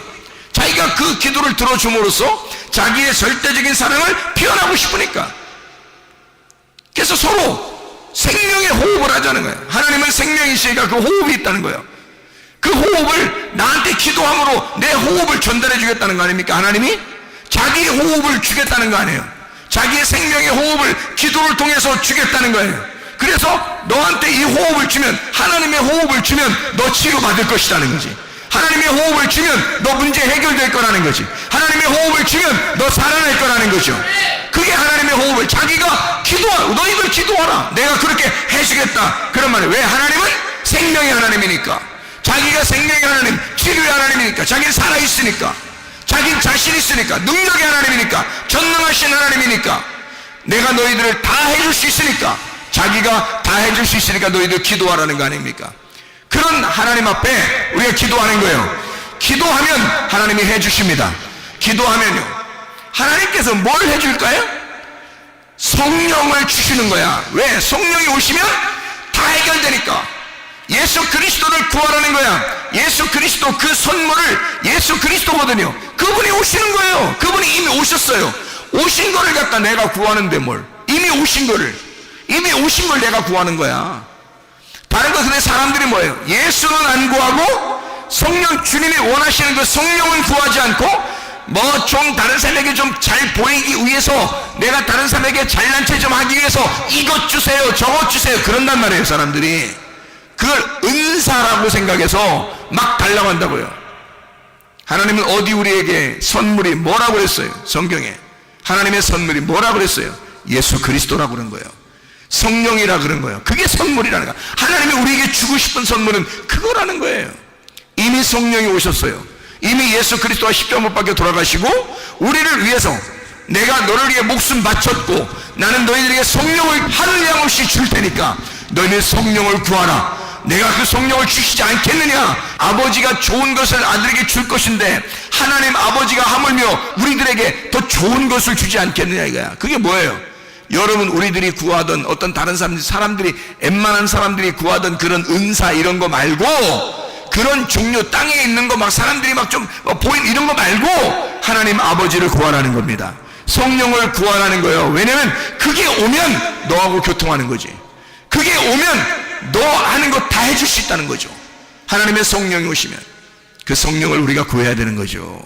자기가 그 기도를 들어줌으로써 자기의 절대적인 사랑을 표현하고 싶으니까. 그래서 서로 생명의 호흡을 하자는 거예요. 하나님은 생명이시니까 그 호흡이 있다는 거예요. 그 호흡을 나한테 기도함으로 내 호흡을 전달해 주겠다는 거 아닙니까? 하나님이 자기의 호흡을 주겠다는 거 아니에요. 자기의 생명의 호흡을 기도를 통해서 주겠다는 거예요. 그래서 너한테 이 호흡을 주면, 하나님의 호흡을 주면 너 치료받을 것이라는 거지. 하나님의 호흡을 주면 너 문제 해결될 거라는 거지. 하나님의 호흡을 주면 너 살아날 거라는 거죠. 그게 하나님의 호흡을, 자기가 너희들 기도하라, 내가 그렇게 해주겠다, 그런 말이에요. 왜? 하나님은 생명의 하나님이니까, 자기가 생명의 하나님, 치료의 하나님이니까, 자기는 살아있으니까, 자기는 자신 있으니까, 능력의 하나님이니까, 전능하신 하나님이니까, 내가 너희들을 다 해줄 수 있으니까, 자기가 다 해줄 수 있으니까 너희들 기도하라는 거 아닙니까? 그런 하나님 앞에 우리가 기도하는 거예요. 기도하면 하나님이 해주십니다. 기도하면요, 하나님께서 뭘 해줄까요? 성령을 주시는 거야. 왜? 성령이 오시면 다 해결되니까. 예수 그리스도를 구하라는 거야. 예수 그리스도, 그 선물을 예수 그리스도거든요. 그분이 오시는 거예요. 그분이 이미 오셨어요. 오신 거를 갖다 내가 구하는데 뭘, 이미 오신 걸 내가 구하는 거야. 다른 거. 근데 사람들이 뭐예요? 예수는 안 구하고 성령, 주님이 원하시는 그 성령은 구하지 않고, 좀 다른 사람에게 좀 잘 보이기 위해서, 내가 다른 사람에게 잘난 체 좀 하기 위해서 이것 주세요, 저것 주세요, 그런단 말이에요. 사람들이 그걸 은사라고 생각해서 막 달라고 한다고요. 하나님은 어디 우리에게 선물이 뭐라고 그랬어요? 성경에 하나님의 선물이 뭐라고 그랬어요? 예수 그리스도라고 그런 거예요. 성령이라 그런 거예요. 그게 선물이라는 거예요. 하나님이 우리에게 주고 싶은 선물은 그거라는 거예요. 이미 성령이 오셨어요. 이미 예수 그리스도가 십자가 못 박혀 돌아가시고 우리를 위해서, 내가 너를 위해 목숨 바쳤고 나는 너희들에게 성령을 한량없이 줄 테니까 너희는 성령을 구하라. 내가 그 성령을 주시지 않겠느냐? 아버지가 좋은 것을 아들에게 줄 것인데 하나님 아버지가 하물며 우리들에게 더 좋은 것을 주지 않겠느냐 이거야. 그게 뭐예요? 여러분, 우리들이 구하던 어떤 다른 사람들이 웬만한 사람들이 구하던 그런 은사 이런 거 말고, 그런 종류, 땅에 있는 거 막 사람들이 막 좀 보인 이런 거 말고 하나님 아버지를 구하라는 겁니다. 성령을 구하라는 거예요. 왜냐면 그게 오면 너하고 교통하는 거지. 그게 오면 너 하는 거 다 해줄 수 있다는 거죠. 하나님의 성령이 오시면 그 성령을 우리가 구해야 되는 거죠.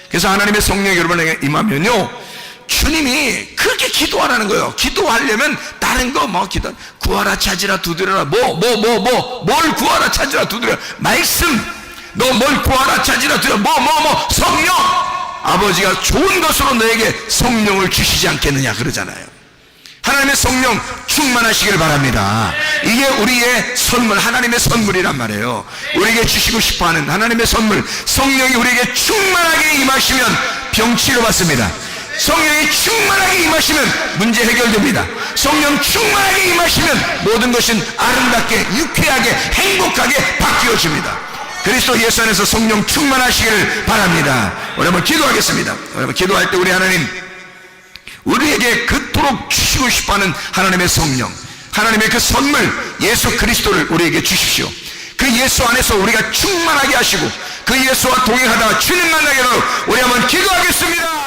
그래서 하나님의 성령이 여러분에게 임하면요, 주님이 그렇게 기도하라는 거예요. 기도하려면 다른 거 뭐 기도, 구하라 찾으라 두드려라, 뭘 구하라 찾으라 두드려라, 말씀, 너 뭘 구하라 찾으라 두드려라, 성령, 아버지가 좋은 것으로 너에게 성령을 주시지 않겠느냐 그러잖아요. 하나님의 성령 충만하시길 바랍니다. 이게 우리의 선물, 하나님의 선물이란 말이에요. 우리에게 주시고 싶어하는 하나님의 선물, 성령이 우리에게 충만하게 임하시면 병 치료받습니다. 성령이 충만하게 임하시면 문제 해결됩니다. 성령 충만하게 임하시면 모든 것은 아름답게, 유쾌하게, 행복하게 바뀌어집니다. 그리스도 예수 안에서 성령 충만하시기를 바랍니다. 우리 한번 기도하겠습니다. 여러분, 기도할 때 우리 하나님, 우리에게 그토록 주시고 싶어하는 하나님의 성령, 하나님의 그 선물 예수 그리스도를 우리에게 주십시오. 그 예수 안에서 우리가 충만하게 하시고 그 예수와 동행하다가 주님 만나게 하도록 우리 한번 기도하겠습니다.